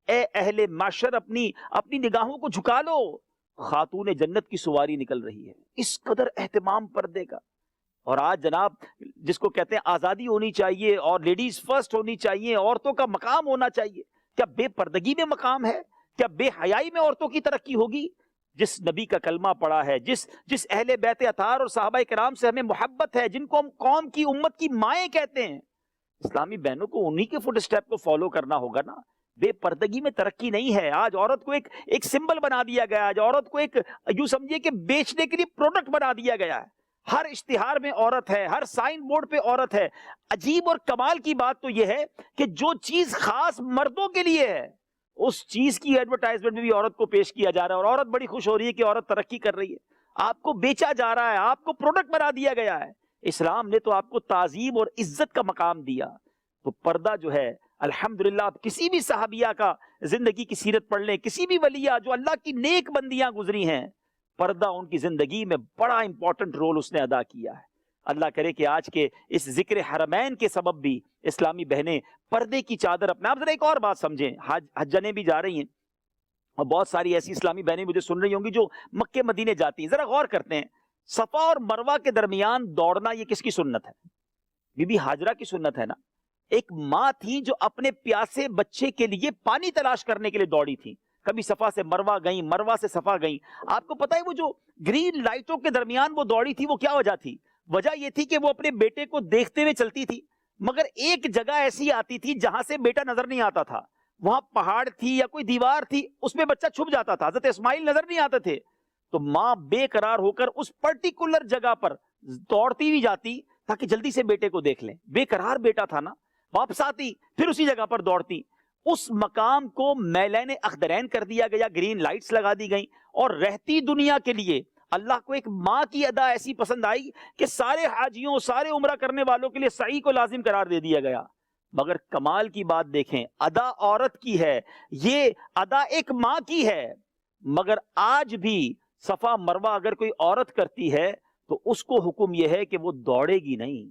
اے اہل معشر اپنی نگاہوں کو جھکا لو، خاتون جنت کی سواری نکل رہی ہے۔ اس قدر اہتمام پردے کا۔ اور آج جناب جس کو کہتے ہیں آزادی ہونی چاہیے اور لیڈیز فرسٹ ہونی چاہیے، عورتوں کا مقام ہونا چاہیے، کیا بے پردگی میں مقام ہے؟ کیا بے حیائی میں عورتوں کی ترقی ہوگی؟ جس نبی کا کلمہ پڑھا ہے، جس اہل بیت اطہار اور صحابہ کرام سے ہمیں محبت ہے، جن کو ہم قوم کی امت کی مائیں کہتے ہیں، اسلامی بہنوں کو انہی کے فٹ اسٹیپ کو فالو کرنا ہوگا نا۔ بے پردگی میں ترقی نہیں ہے۔ آج عورت کو ایک سمبل بنا دیا گیا ہے، آج عورت کو ایک یوں سمجھیے کہ بیچنے کے لیے پروڈکٹ بنا دیا گیا ہے۔ ہر اشتہار میں عورت ہے، ہر سائن بورڈ پہ عورت ہے۔ عجیب اور کمال کی بات تو یہ ہے کہ جو چیز خاص مردوں کے لیے ہے اس چیز کی ایڈورٹائزمنٹ میں بھی عورت کو پیش کیا جا رہا ہے، اور عورت بڑی خوش ہو رہی ہے کہ عورت ترقی کر رہی ہے۔ آپ کو بیچا جا رہا ہے، آپ کو پروڈکٹ بنا دیا گیا ہے۔ اسلام نے تو آپ کو تعظیم اور عزت کا مقام دیا۔ تو پردہ جو ہے الحمدللہ، آپ کسی بھی صحابیہ کا زندگی کی سیرت پڑھ لیں، کسی بھی ولیہ جو اللہ کی نیک بندیاں گزری ہیں، پردہ ان کی زندگی میں بڑا امپورٹنٹ رول اس نے ادا کیا ہے۔ اللہ کرے کہ آج کے اس ذکر حرمین کے سبب بھی اسلامی بہنیں پردے کی چادر اپنا۔ آپ ذرا ایک اور بات سمجھیں، حجنے بھی جا رہی ہیں اور بہت ساری ایسی اسلامی بہنیں مجھے سن رہی ہوں گی جو مکے مدینے جاتی ہیں، ذرا غور کرتے ہیں، صفا اور مروہ کے درمیان دوڑنا یہ کس کی سنت ہے؟ بی بی ہاجرہ کی سنت ہے نا۔ ایک ماں تھی جو اپنے پیاسے بچے کے لیے پانی تلاش کرنے کے لیے دوڑی تھی، کبھی صفا سے مروہ گئیں، مروہ سے صفا گئیں۔ آپ کو پتہ ہے وہ جو گرین لائٹوں کے درمیان وہ دوڑی تھی وہ کیا وجہ تھی؟ وجہ یہ تھی کہ وہ اپنے بیٹے کو دیکھتے ہوئے چلتی تھی، مگر ایک جگہ ایسی آتی تھی جہاں سے بیٹا نظر نہیں آتا تھا، وہاں پہاڑ تھی یا کوئی دیوار تھی، اس میں بچہ چھپ جاتا تھا، حضرت اسماعیل نظر نہیں آتے تھے، تو ماں بے قرار ہو کر اس پرٹیکولر جگہ پر دوڑتی ہوئی جاتی تاکہ جلدی سے بیٹے کو دیکھ لیں۔ بے قرار بیٹا تھا نا، واپس آتی پھر اسی جگہ پر دوڑتی۔ اس مقام کو میلین اخدرین کر دیا گیا، گرین لائٹس لگا دی گئیں، اور رہتی دنیا کے لیے اللہ کو ایک ماں کی ادا ایسی پسند آئی کہ سارے حاجیوں، سارے عمرہ کرنے والوں کے لیے سعی کو لازم قرار دے دیا گیا۔ مگر کمال کی بات دیکھیں، ادا عورت کی ہے، یہ ادا ایک ماں کی ہے، مگر آج بھی صفا مروہ اگر کوئی عورت کرتی ہے تو اس کو حکم یہ ہے کہ وہ دوڑے گی نہیں۔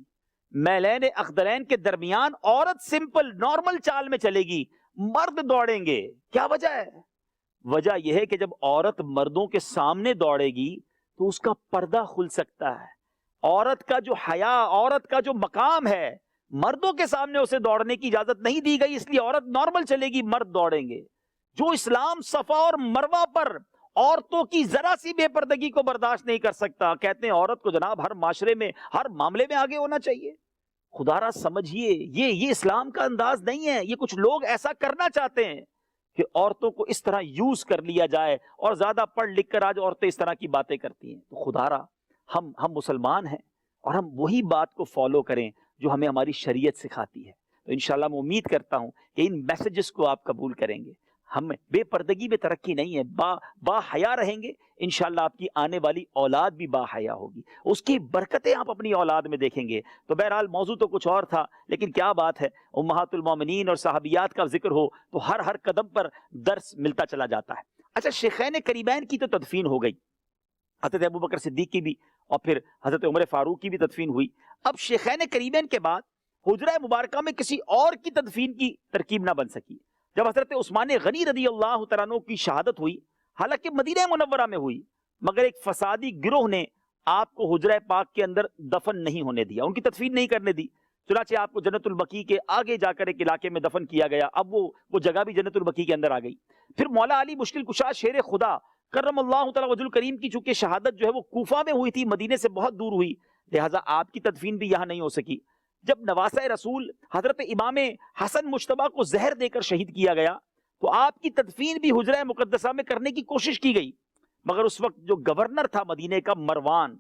میلین اخدرین کے درمیان عورت سمپل نارمل چال میں چلے گی، مرد دوڑیں گے۔ کیا وجہ ہے؟ وجہ یہ ہے کہ جب عورت مردوں کے سامنے دوڑے گی تو اس کا پردہ کھل سکتا ہے۔ عورت کا جو حیا، عورت کا جو مقام ہے، مردوں کے سامنے اسے دوڑنے کی اجازت نہیں دی گئی، اس لیے عورت نارمل چلے گی، مرد دوڑیں گے۔ جو اسلام صفا اور مروہ پر عورتوں کی ذرا سی بے پردگی کو برداشت نہیں کر سکتا، کہتے ہیں عورت کو جناب ہر معاشرے میں، ہر معاملے میں آگے ہونا چاہیے۔ خدا را سمجھیے، یہ اسلام کا انداز نہیں ہے۔ یہ کچھ لوگ ایسا کرنا چاہتے ہیں کہ عورتوں کو اس طرح یوز کر لیا جائے، اور زیادہ پڑھ لکھ کر آج عورتیں اس طرح کی باتیں کرتی ہیں۔ تو خدا را ہم مسلمان ہیں اور ہم وہی بات کو فالو کریں جو ہمیں ہماری شریعت سکھاتی ہے۔ تو انشاءاللہ میں امید کرتا ہوں کہ ان میسیجز کو آپ قبول کریں گے۔ ہم بے پردگی میں ترقی نہیں ہے، با حیا رہیں گے، انشاءاللہ آپ کی آنے والی اولاد بھی با حیا ہوگی، اس کی برکتیں آپ اپنی اولاد میں دیکھیں گے۔ تو بہرحال موضوع تو کچھ اور تھا، لیکن کیا بات ہے، امہات المومنین اور صحابیات کا ذکر ہو تو ہر قدم پر درس ملتا چلا جاتا ہے۔ اچھا، شیخین کریمین کی تو تدفین ہو گئی، حضرت ابوبکر صدیق کی بھی، اور پھر حضرت عمر فاروق کی بھی تدفین ہوئی۔ اب شیخین کریمین کے بعد حجرہ مبارکہ میں کسی اور کی تدفین کی ترکیب نہ بن سکی۔ جب حضرت عثمان غنی رضی اللہ تعالیٰ عنہ کی شہادت ہوئی، حالانکہ مدینہ منورہ میں ہوئی، مگر ایک فسادی گروہ نے آپ کو حجرہ پاک کے اندر دفن نہیں ہونے دیا، ان کی تدفین نہیں کرنے دی، چنانچہ آپ کو جنت البقیع کے آگے جا کر ایک علاقے میں دفن کیا گیا۔ اب وہ جگہ بھی جنت البقیع کے اندر آ گئی۔ پھر مولا علی مشکل کشا شیر خدا کرم اللہ تعالیٰ وجہ الکریم کی چونکہ شہادت جو ہے وہ کوفہ میں ہوئی تھی، مدینے سے بہت دور ہوئی، لہٰذا آپ کی تدفین بھی یہاں نہیں ہو سکی۔ جب نواسہ رسول حضرت امام حسن مجتبیٰ کو زہر دے کر شہید کیا گیا تو آپ کی تدفین بھی حجرہ مقدسہ میں کرنے کی کوشش کی گئی، مگر اس وقت جو گورنر تھا مدینے کا، مروان،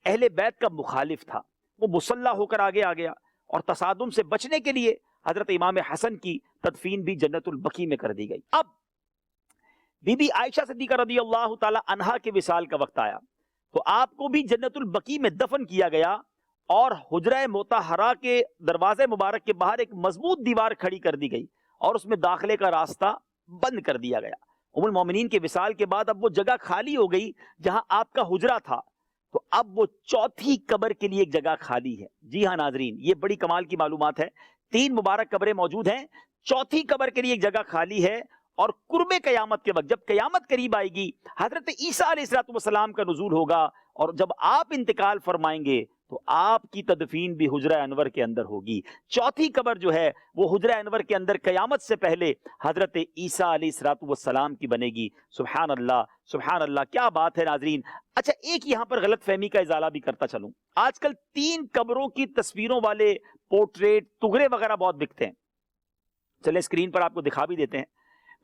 اہل بیت کا مخالف تھا، وہ مسلح ہو کر آگے آ گیا، اور تصادم سے بچنے کے لیے حضرت امام حسن کی تدفین بھی جنت البقیع میں کر دی گئی۔ اب بی بی عائشہ صدیقہ رضی اللہ تعالی عنہا کے وصال کا وقت آیا تو آپ کو بھی جنت البقیع میں دفن کیا گیا، اور حجرہ مطہرہ کے دروازے مبارک کے باہر ایک مضبوط دیوار کھڑی کر دی گئی، اور اس میں داخلے کا راستہ بند کر دیا گیا۔ ام المومنین کے وصال کے بعد اب وہ جگہ خالی ہو گئی جہاں آپ کا حجرہ تھا، تو اب وہ چوتھی قبر کے لیے ایک جگہ خالی ہے۔ جی ہاں ناظرین، یہ بڑی کمال کی معلومات ہے، 3 مبارک قبریں موجود ہیں، چوتھی قبر کے لیے ایک جگہ خالی ہے، اور قرب قیامت کے وقت جب قیامت قریب آئے گی، حضرت عیسیٰ علیہ السلام کا نزول ہوگا، اور جب آپ انتقال فرمائیں گے تو آپ کی تدفین بھی حجرہ انور کے اندر ہوگی۔ چوتھی قبر جو ہے وہ حجرہ انور کے اندر قیامت سے پہلے حضرت عیسیٰ علیہ السلام کی بنے گی۔ سبحان اللہ سبحان اللہ، کیا بات ہے ناظرین۔ اچھا، ایک یہاں پر غلط فہمی کا ازالہ بھی کرتا چلوں۔ آج کل 3 قبروں کی تصویروں والے پورٹریٹ تغرے وغیرہ بہت بکتے ہیں، چلے اسکرین پر آپ کو دکھا بھی دیتے ہیں۔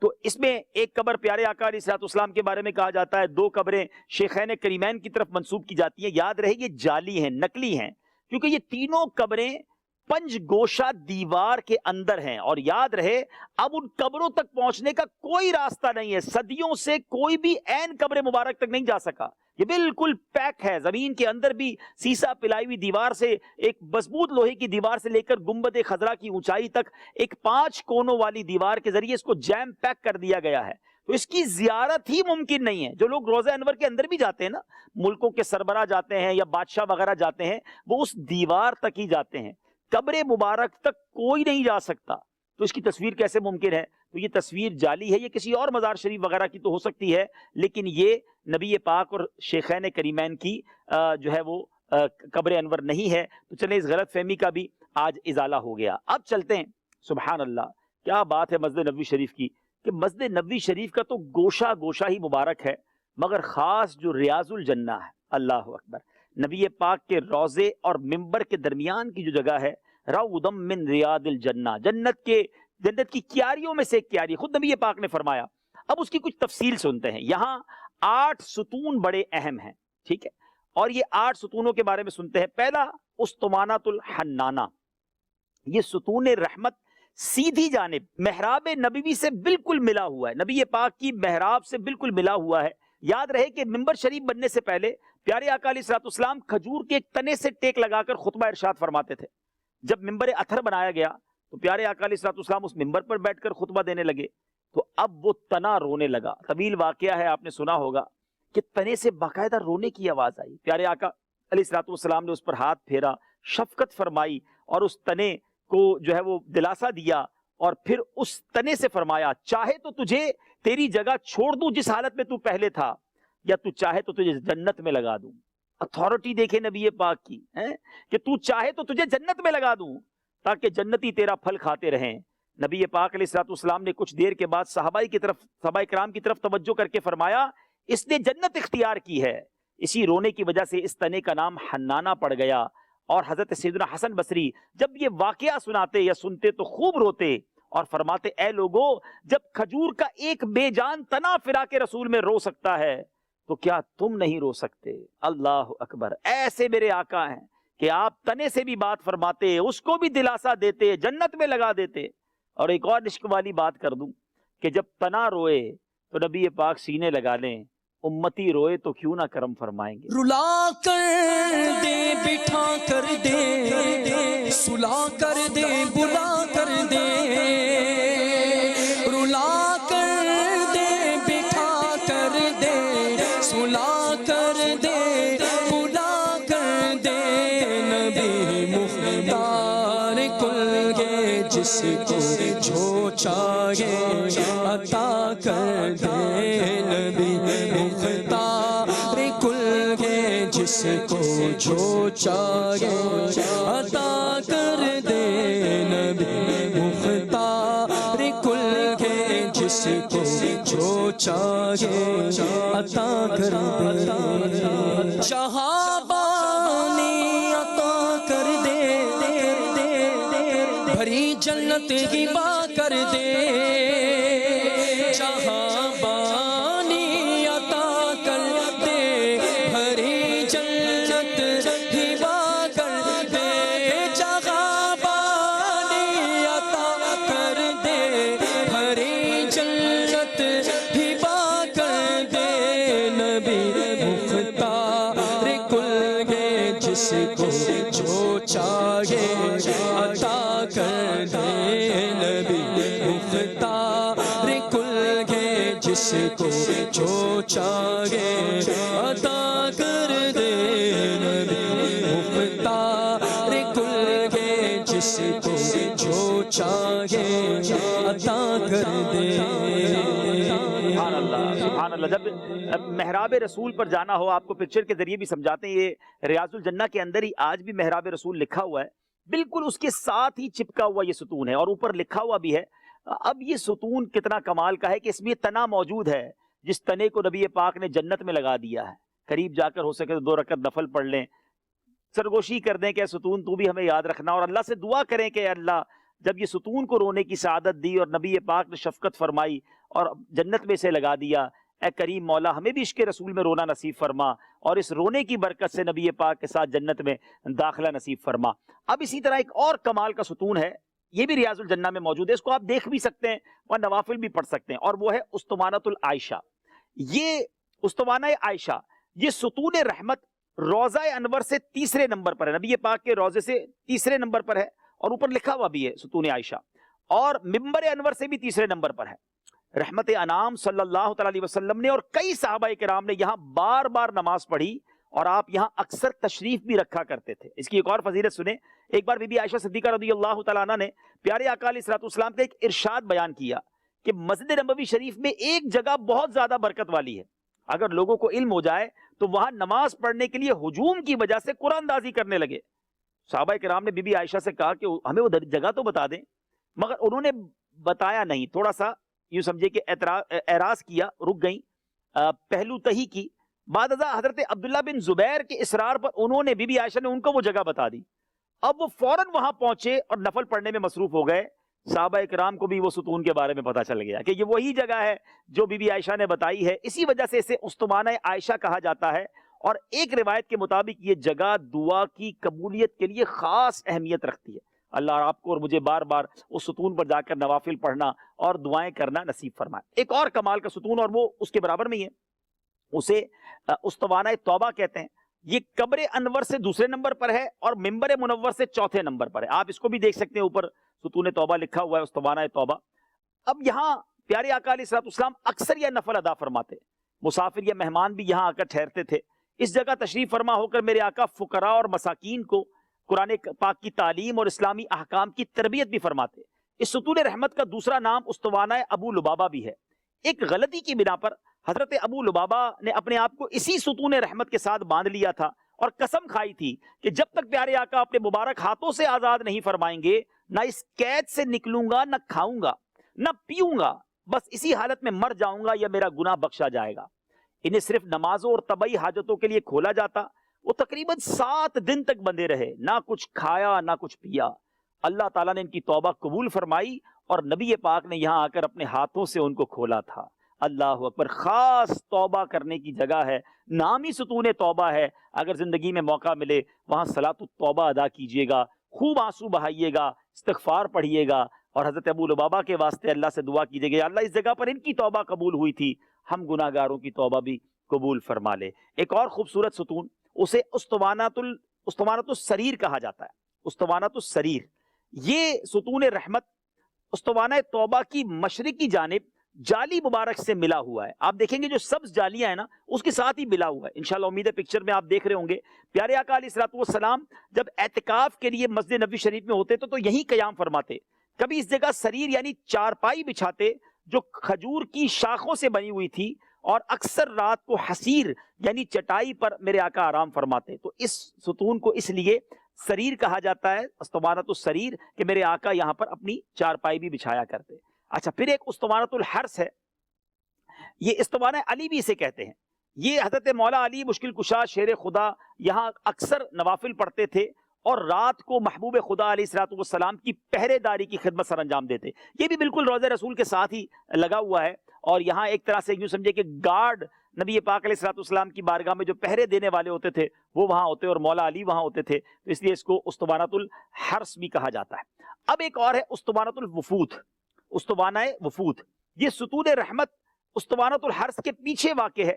تو اس میں ایک قبر پیارے آقا علیہ السلام کے بارے میں کہا جاتا ہے، 2 قبریں شیخین کریمین کی طرف منسوب کی جاتی ہیں۔ یاد رہے یہ جعلی ہیں، نقلی ہیں، کیونکہ یہ تینوں قبریں 5 گوشہ دیوار کے اندر ہیں، اور یاد رہے اب ان قبروں تک پہنچنے کا کوئی راستہ نہیں ہے۔ صدیوں سے کوئی بھی عین قبر مبارک تک نہیں جا سکا، یہ بالکل پیک ہے، زمین کے اندر بھی سیسا پلائی ہوئی دیوار سے، ایک مضبوط لوہے کی دیوار سے لے کر گنبد خضرا کی اونچائی تک ایک 5 کونوں والی دیوار کے ذریعے اس کو جیم پیک کر دیا گیا ہے۔ تو اس کی زیارت ہی ممکن نہیں ہے۔ جو لوگ روضہ انور کے اندر بھی جاتے ہیں نا، ملکوں کے سربراہ جاتے ہیں یا بادشاہ وغیرہ جاتے ہیں، وہ اس دیوار تک ہی جاتے ہیں، قبر مبارک تک کوئی نہیں جا سکتا۔ تو اس کی تصویر کیسے ممکن ہے؟ تو یہ تصویر جعلی ہے، یہ کسی اور مزار شریف وغیرہ کی تو ہو سکتی ہے، لیکن یہ نبی پاک اور شیخین کریمین کی جو ہے وہ قبر انور نہیں ہے۔ تو چلیں اس غلط فہمی کا بھی آج ازالہ ہو گیا۔ اب چلتے ہیں، سبحان اللہ کیا بات ہے مسجد نبوی شریف کی، کہ مسجد نبوی شریف کا تو گوشہ گوشہ ہی مبارک ہے، مگر خاص جو ریاض الجنہ ہے، اللہ اکبر، نبی پاک کے روضے اور منبر کے درمیان کی جو جگہ ہے، روضم من ریاض الجنہ، جنت کی کیاریوں میں سے ایک کیاری، خود نبی پاک نے فرمایا۔ اب اس کی کچھ تفصیل سنتے ہیں۔ یہاں 8 ستون بڑے اہم ہیں، ٹھیک ہے، اور یہ 8 ستونوں کے بارے میں سنتے ہیں۔ پہلا استمانۃ الحنانہ، یہ ستون رحمت سیدھی جانب محراب نبوی سے بالکل ملا ہوا ہے، نبی پاک کی محراب سے بالکل ملا ہوا ہے۔ یاد رہے کہ منبر شریف بننے سے پہلے پیارے آقا علیہ السلام کھجور کے ایک تنے سے ٹیک لگا کر خطبہ ارشاد فرماتے تھے۔ جب منبر اطہر بنایا گیا تو پیارے آقا علیہ السلام اس منبر پر بیٹھ کر خطبہ دینے لگے، تو اب وہ تنا رونے لگا۔ طویل واقعہ ہے، آپ نے سنا ہوگا کہ تنے سے باقاعدہ رونے کی آواز آئی۔ پیارے آقا علیہ السلام نے اس پر ہاتھ پھیرا، شفقت فرمائی، اور اس تنے کو جو ہے وہ دلاسا دیا، اور پھر اس تنے سے فرمایا چاہے تو تجھے تیری جگہ چھوڑ دوں جس حالت میں تو پہلے تھا، یا تو چاہے تو تجھے جنت میں لگا دوں۔ اتھارٹی دیکھے نبی پاک کی، کہ تو چاہے تو تجھے جنت میں لگا دوں تاکہ جنتی تیرا پھل کھاتے رہیں۔ نبی پاک علیہ السلام نے کچھ دیر کے بعد صحابہ کرام کی طرف توجہ کر کے فرمایا اس نے جنت اختیار کی ہے۔ اسی رونے کی وجہ سے اس تنے کا نام حنانہ پڑ گیا، اور حضرت سیدنا حسن بصری جب یہ واقعہ سناتے یا سنتے تو خوب روتے اور فرماتے اے لوگو، جب کھجور کا ایک بے جان تنا فراق رسول میں رو سکتا ہے تو کیا تم نہیں رو سکتے؟ اللہ اکبر، ایسے میرے آقا ہیں کہ آپ تنے سے بھی بات فرماتے، اس کو بھی دلاسا دیتے، جنت میں لگا دیتے۔ اور ایک اور عشق والی بات کر دوں کہ جب تنا روئے تو نبی پاک سینے لگا لیں، امتی روئے تو کیوں نہ کرم فرمائیں گے۔ رلا کر دے، بٹھا کر دے، سلا کر دے، بلا کر دے، رلا کر دے، بٹھا کر دے، سلا کر دے، بلا کر دے، نبی مختار کل گے جس کو جو چاہے عطا کر دے، نبی مختار کل گے جس کو جو چاہے عطا کر دے، نبی مختار کل گے جس کو جو چاہے عطا کر دے، شہابانی عطا کر دے، بھری جنت کی با کر دے، شہابانی عطا کر دے، بھری جنت کی با کر دے، شہابانی عطا کر دے، بھری جنت کی با کر دے، نبی مختار کل گے جس کو جو چاہے عطا کر دے، نبی مختار کل گے جس کو جو چاہے عطا کر دے، نبی مختار کل گے جس کو جو چاہے عطا کر دے۔ سبحان اللہ سبحان اللہ. جب محراب رسول پر جانا ہو، آپ کو پکچر کے ذریعے بھی سمجھاتے ہیں، یہ ریاض الجنہ کے اندر ہی آج بھی محراب رسول لکھا ہوا ہے، بالکل اس کے ساتھ ہی چپکا ہوا یہ ستون ہے اور اوپر لکھا ہوا بھی ہے. اب یہ ستون کتنا کمال کا ہے کہ اس میں تنا موجود ہے، جس تنے کو نبی پاک نے جنت میں لگا دیا ہے. قریب جا کر ہو سکے تو 2 رکعت نفل پڑھ لیں، سرگوشی کر دیں کہ ستون تو بھی ہمیں یاد رکھنا، اور اللہ سے دعا کریں کہ اللہ جب یہ ستون کو رونے کی سعادت دی اور نبی پاک نے شفقت فرمائی اور جنت میں سے لگا دیا، اے کریم مولا ہمیں بھی عشق رسول میں رونا نصیب فرما اور اس رونے کی برکت سے نبی پاک کے ساتھ جنت میں داخلہ نصیب فرما. اب اسی طرح ایک اور کمال کا ستون ہے، یہ بھی ریاض الجنہ میں موجود ہے، اس کو آپ دیکھ بھی سکتے ہیں اور نوافل بھی پڑھ سکتے ہیں، اور وہ ہے استوانۃ العائشہ. یہ استوانہ عائشہ یہ ستون رحمت روضہ انور سے 3 نمبر پر ہے، نبی پاک کے روضے سے 3 نمبر پر ہے، اور اوپر لکھا ہوا بھی ہے ستون عائشہ، اور ممبر انور سے بھی 3 نمبر پر ہے. رحمت انعام صلی اللہ تعالی علیہ وسلم نے اور کئی صحابہ کرام نے یہاں بار بار نماز پڑھی، اور آپ یہاں اکثر تشریف بھی رکھا کرتے تھے. اس کی ایک اور فضیلت سنیں. ایک بار بی بی عائشہ صدیقہ رضی اللہ تعالیٰ عنہ نے پیارے آقا علیہ الصلوۃ والسلام کا ایک ارشاد بیان کیا کہ مسجد نبوی شریف میں ایک جگہ بہت زیادہ برکت والی ہے، اگر لوگوں کو علم ہو جائے تو وہاں نماز پڑھنے کے لیے ہجوم کی وجہ سے قرآن اندازی کرنے لگے. صحابہ کرام نے بی بی عائشہ سے کہا کہ ہمیں وہ جگہ تو بتا دیں، مگر انہوں نے بتایا نہیں، تھوڑا سا یوں سمجھے کہ اعراض کیا، رک گئیں، پہلو تہی کی. بعد ازاں حضرت عبداللہ بن زبیر کے اصرار پر انہوں نے بی بی عائشہ نے ان کو وہ جگہ بتا دی. اب وہ فوراً وہاں پہنچے اور نفل پڑھنے میں مصروف ہو گئے. صحابہ کرام کو بھی وہ ستون کے بارے میں پتہ چل گیا کہ یہ وہی جگہ ہے جو بی بی عائشہ نے بتائی ہے، اسی وجہ سے اسے استوانہ عائشہ کہا جاتا ہے. اور ایک روایت کے مطابق یہ جگہ دعا کی قبولیت کے لیے خاص اہمیت رکھتی ہے. اللہ آپ کو اور مجھے بار بار اس ستون پر جا کر نوافل پڑھنا اور دعائیں کرنا نصیب فرمائے. ایک اور کمال کا ستون اور وہ اس کے برابر میں ہی ہے، اسے استوانہ توبہ کہتے ہیں. یہ قبر انور سے 2 نمبر پر ہے اور ممبر منور سے 4 نمبر پر ہے. آپ اس کو بھی دیکھ سکتے ہیں، اوپر ستون توبہ لکھا ہوا ہے، استوانہ توبہ. اب یہاں پیارے آقا علیہ الصلوۃ والسلام اکثر یہ نفل ادا فرماتے، مسافر یا مہمان بھی یہاں آ کر ٹھہرتے تھے. اس جگہ تشریف فرما ہو کر میرے آقا فقراء اور مساکین کو قرآن پاک کی تعلیم اور اسلامی احکام کی تربیت بھی فرماتے. اس ستون رحمت کا دوسرا نام استوانہ ابو لبابہ بھی ہے. ایک غلطی کی بنا پر حضرت ابو لبابہ نے اپنے آپ کو اسی ستون رحمت کے ساتھ باندھ لیا تھا اور قسم کھائی تھی کہ جب تک پیارے آقا اپنے مبارک ہاتھوں سے آزاد نہیں فرمائیں گے، نہ اس قید سے نکلوں گا، نہ کھاؤں گا، نہ پیوں گا، بس اسی حالت میں مر جاؤں گا یا میرا گناہ بخشا جائے گا. انہیں صرف نمازوں اور طبعی حاجتوں کے لیے کھولا جاتا. وہ تقریباً 7 دن تک بندے رہے، نہ کچھ کھایا نہ کچھ پیا. اللہ تعالیٰ نے ان کی توبہ قبول فرمائی اور نبی پاک نے یہاں آ کر اپنے ہاتھوں سے ان کو کھولا تھا. اللہ اکبر. خاص توبہ کرنے کی جگہ ہے، نامی ستون توبہ ہے. اگر زندگی میں موقع ملے وہاں صلاۃ التوبہ ادا کیجئے گا، خوب آنسو بہائیے گا، استغفار پڑھیے گا، اور حضرت ابو لبابہ کے واسطے اللہ سے دعا کیجئے گا، اللہ اس جگہ پر ان کی توبہ قبول ہوئی تھی، ہم گناہ گاروں کی توبہ بھی قبول فرما لے. ایک اور خوبصورت ستون، اسے استوانۃ السریر کہا جاتا ہے. استوانۃ السریر یہ ستون رحمت استوانہ توبہ کی مشرقی جانب جالی مبارک سے ملا ہوا ہے. آپ دیکھیں گے جو سبز جالیاں ہیں نا، اس کے ساتھ ہی ملا ہوا ہے. انشاءاللہ امید ہے پکچر میں آپ دیکھ رہے ہوں گے. پیارے آقا علیہ الصلوۃ والسلام جب اعتکاف کے لیے مسجد نبوی شریف میں ہوتے تو یہیں قیام فرماتے. کبھی اس جگہ سریر یعنی چارپائی بچھاتے جو کھجور کی شاخوں سے بنی ہوئی تھی، اور اکثر رات کو حسیر یعنی چٹائی پر میرے آقا آرام فرماتے. تو اس ستون کو اس لیے سریر کہا جاتا ہے، استوانۃ السریر، کہ میرے آقا یہاں پر اپنی چارپائی بھی بچھایا کرتے. اچھا، پھر ایک استوانۃ الحرس ہے، یہ استوانہ علی بھی اسے کہتے ہیں. یہ حضرت مولا علی مشکل کشا شیر خدا یہاں اکثر نوافل پڑھتے تھے اور رات کو محبوب خدا علیہ الصلوۃ والسلام کی پہرے داری کی خدمت سر انجام دیتے. یہ بھی بالکل روضہ رسول کے ساتھ ہی لگا ہوا ہے، اور یہاں ایک طرح سے یوں سمجھے کہ گارڈ نبی پاک علیہ الصلوۃ والسلام کی بارگاہ میں جو پہرے دینے والے ہوتے تھے وہ وہاں ہوتے اور مولا علی وہاں ہوتے تھے، تو اس لیے اس کو استوانۃ الحرس بھی کہا جاتا ہے. اب ایک اور ہے استوانۃ الوفود. استوانہ وفود یہ ستون رحمت استوانۃ الحرس کے پیچھے واقع ہے،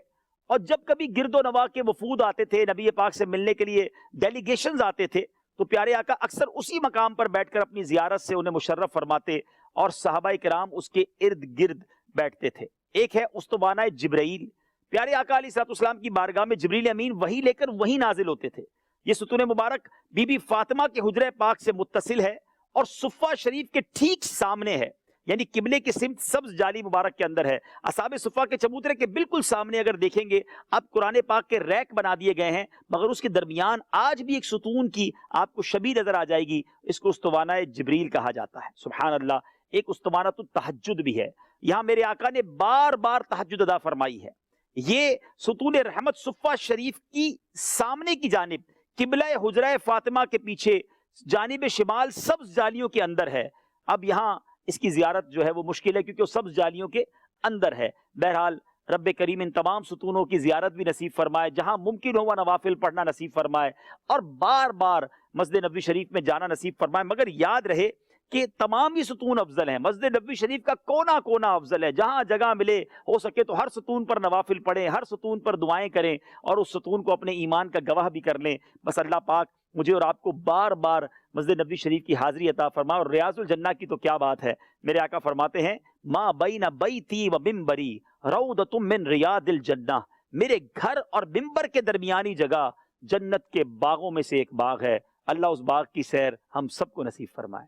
اور جب کبھی گرد و نواح کے وفود آتے تھے، نبی پاک سے ملنے کے لیے ڈیلیگیشنز آتے تھے، تو پیارے آقا اکثر اسی مقام پر بیٹھ کر اپنی زیارت سے انہیں مشرف فرماتے اور صحابہ کرام اس کے ارد گرد بیٹھتے تھے. ایک ہے استوانہ جبرائیل. پیارے آقا علیہ الصلوۃ والسلام کی بارگاہ میں جبریل امین وحی لے کر وہیں نازل ہوتے تھے. یہ ستون مبارک بی بی فاطمہ کے حجرہ پاک سے متصل ہے اور صفہ شریف کے ٹھیک سامنے ہے. یعنی قبلے کی سمت سبز جالی مبارک کے اندر ہے. اصحاب صفا کے چبوترے کے بالکل سامنے اگر دیکھیں گے اب قرآن پاک کے ریک بنا دیے گئے ہیں، مگر اس کے درمیان آج بھی ایک ستون کی آپ کو شبیہ نظر آ جائے گی. اس کو استوانہ جبریل کہا جاتا ہے. سبحان اللہ. ایک استوانۃ التہجد بھی ہے. یہاں میرے آقا نے بار بار تہجد ادا فرمائی ہے. یہ ستون رحمت صفا شریف کی سامنے کی جانب قبلہ حجرہ فاطمہ کے پیچھے جانب شمال سبز جالیوں کے اندر ہے. اب یہاں اس کی زیارت جو ہے وہ مشکل ہے کیونکہ وہ سبز جالیوں کے اندر ہے. بہرحال رب کریم ان تمام ستونوں کی زیارت بھی نصیب فرمائے، جہاں ممکن ہوا نوافل پڑھنا نصیب فرمائے، اور بار بار مسجد نبوی شریف میں جانا نصیب فرمائے. مگر یاد رہے کہ تمام ہی ستون افضل ہیں. مسجد نبوی شریف کا کونا کونا افضل ہے. جہاں جگہ ملے ہو سکے تو ہر ستون پر نوافل پڑھیں، ہر ستون پر دعائیں کریں، اور اس ستون کو اپنے ایمان کا گواہ بھی کر لیں. بس اللہ پاک مجھے اور آپ کو بار بار مسجد نبوی شریف کی حاضری عطا فرمائے. اور ریاض الجنہ کی تو کیا بات ہے. میرے آقا فرماتے ہیں ما بین بیتی و ممبری روضۃ من ریاض الجنہ، میرے گھر اور ممبر کے درمیانی جگہ جنت کے باغوں میں سے ایک باغ ہے. اللہ اس باغ کی سیر ہم سب کو نصیب فرمائے.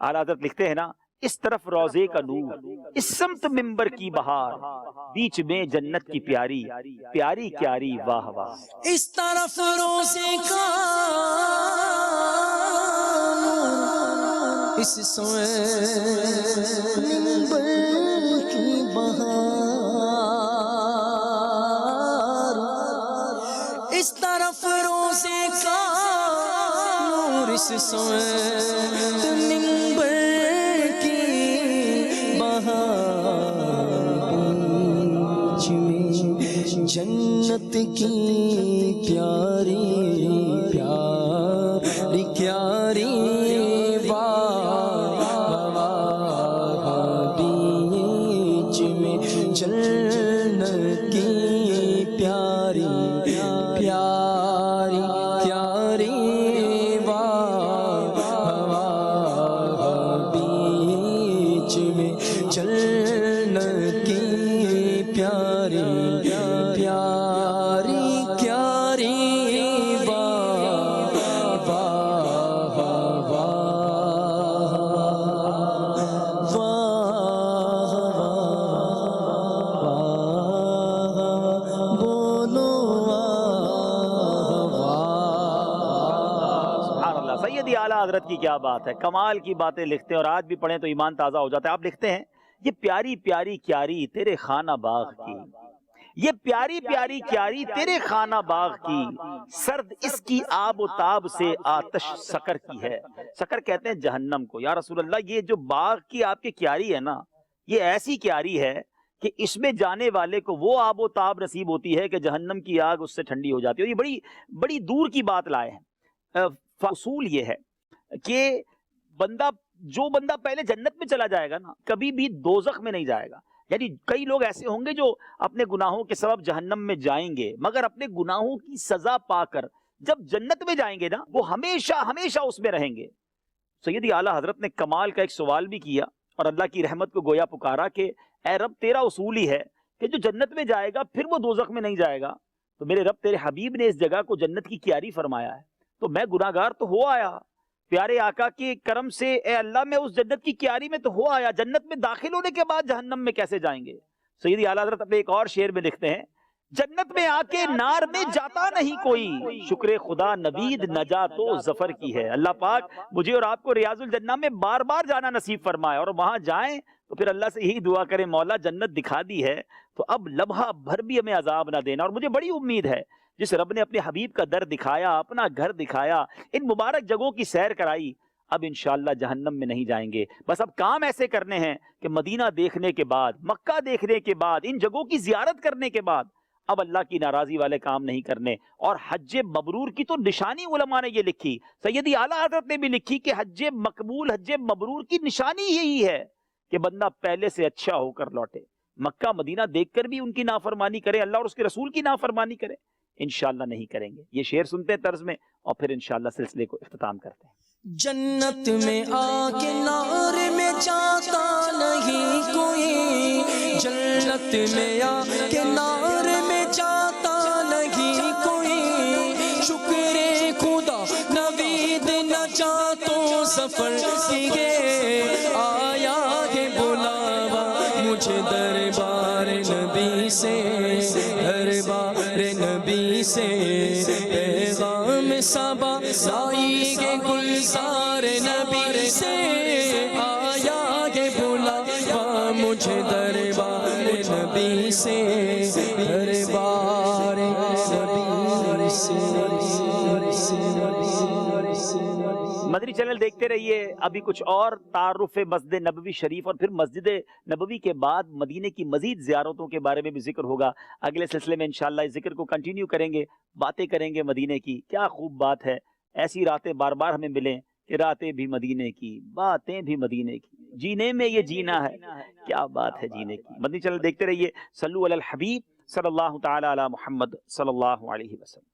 اعلیٰ حضرت لکھتے ہیں نا، اس طرف روضے کا نور، اس سمت ممبر کی بہار، بیچ میں جنت کی پیاری پیاری پیاری واہ واہ. اس طرف روزے کا نور، اس سمت ممبر کی بہار، اس طرف روزے کا نور، اس سمت ممبر کی بہار، بیچ میں جنت کی پیاری پیاری پیاری واہ واہ، بیچ میں جنت کی پیاری پیاری پیاری واہ واہ، بیچ میں جنت کی پیاری پیاری پیاری واہ واہ واہ واہ، بولو سبحان اللہ. سیدی اعلیٰ حضرت کی کیا بات ہے. کمال کی باتیں لکھتے ہیں اور آج بھی پڑھیں تو ایمان تازہ ہو جاتا ہے. آپ لکھتے ہیں یہ پیاری پیاری کیاری تیرے خانہ باغ کی، یہ پیاری پیاری کیاری تیرے خانہ باغ کی، سرد اس کی آب و تاب سے آتش سکر کی ہے. سکر کہتے ہیں جہنم کو. یا رسول اللہ، یہ جو باغ کی آپ کی کیاری ہے نا، یہ ایسی کیاری ہے کہ اس میں جانے والے کو وہ آب و تاب نصیب ہوتی ہے کہ جہنم کی آگ اس سے ٹھنڈی ہو جاتی ہے. یہ بڑی بڑی دور کی بات لائے ہیں. اصول یہ ہے کہ جو بندہ پہلے جنت میں چلا جائے گا نا، کبھی بھی دوزخ میں نہیں جائے گا. یعنی کئی لوگ ایسے ہوں گے جو اپنے گناہوں کے سبب جہنم میں جائیں گے، مگر اپنے گناہوں کی سزا پا کر جب جنت میں جائیں گے نا، وہ ہمیشہ ہمیشہ اس میں رہیں گے. سیدی اعلیٰ حضرت نے کمال کا ایک سوال بھی کیا اور اللہ کی رحمت کو گویا پکارا کہ اے رب، تیرا اصول ہی ہے کہ جو جنت میں جائے گا پھر وہ دوزخ میں نہیں جائے گا. تو میرے رب تیرے حبیب نے اس جگہ کو جنت کی کیاری فرمایا ہے، تو میں گناہگار تو ہو آیا، پیارے آقا کے کرم سے اے اللہ میں اس جنت کی کیاری میں تو ہو آیا، جنت میں داخل ہونے کے بعد جہنم میں کیسے جائیں گے. سیدی اعلیٰ حضرت اپنے ایک اور شعر میں لکھتے ہیں جنت میں آ کے نار میں جاتا نہیں کوئی، شکر خدا نوید نجات و ظفر کی ہے. اللہ پاک مجھے اور آپ کو ریاض الجنہ میں بار بار جانا نصیب فرمائے، اور وہاں جائیں تو پھر اللہ سے یہی دعا کریں مولا جنت دکھا دی ہے تو اب لمحہ بھر بھی ہمیں عذاب نہ دینا. اور مجھے بڑی امید ہے جس رب نے اپنے حبیب کا در دکھایا، اپنا گھر دکھایا، ان مبارک جگہوں کی سیر کرائی، اب انشاءاللہ جہنم میں نہیں جائیں گے. بس اب کام ایسے کرنے ہیں کہ مدینہ دیکھنے کے بعد، مکہ دیکھنے کے بعد، ان جگہوں کی زیارت کرنے کے بعد اب اللہ کی ناراضی والے کام نہیں کرنے. اور حج مبرور کی تو نشانی علماء نے یہ لکھی، سیدی اعلیٰ حضرت نے بھی لکھی کہ حج مقبول، حج مبرور کی نشانی یہی ہے کہ بندہ پہلے سے اچھا ہو کر لوٹے، مکہ مدینہ دیکھ کر بھی ان کی نافرمانی کرے، اللہ اور اس کے رسول کی نافرمانی کرے. انشاءاللہ نہیں کریں گے. یہ شعر سنتے ہیں طرز میں اور پھر انشاءاللہ سلسلے کو اختتام کرتے ہیں. جنت میں آ کے نار میں جاتا نہیں کوئی، جنت میں آ کے نار میں جاتا نہیں کوئی، شکر خدا نوید نجات و ظفر کی ہے آیا ہے بول دربار نبی سے پیغام صبا لائی گے گلزار نبی سے آیا گے بلاوا مجھے دربار نبی سے دربار نبی سے مدنی چینل دیکھتے رہیے. ابھی کچھ اور تعارف مسجد نبوی شریف اور پھر مسجد نبوی کے بعد مدینے کی مزید زیارتوں کے بارے میں بھی ذکر ہوگا. اگلے سلسلے میں انشاءاللہ اس ذکر کو کنٹینیو کریں گے, باتیں کریں گے مدینے کی. کیا خوب بات ہے, ایسی راتیں بار بار ہمیں ملیں کہ راتیں بھی مدینے کی, باتیں بھی مدینے کی, جینے میں یہ جینا ہے, کیا بات ہے جینے کی. مدنی چینل دیکھتے رہیے. صلو علی الحبیب صلی اللہ تعالی علی محمد صلی اللہ علیہ وسلم.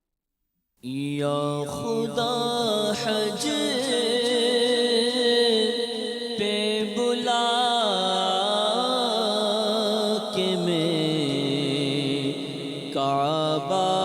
یا خدا حج پہ بلا کے میں کعبہ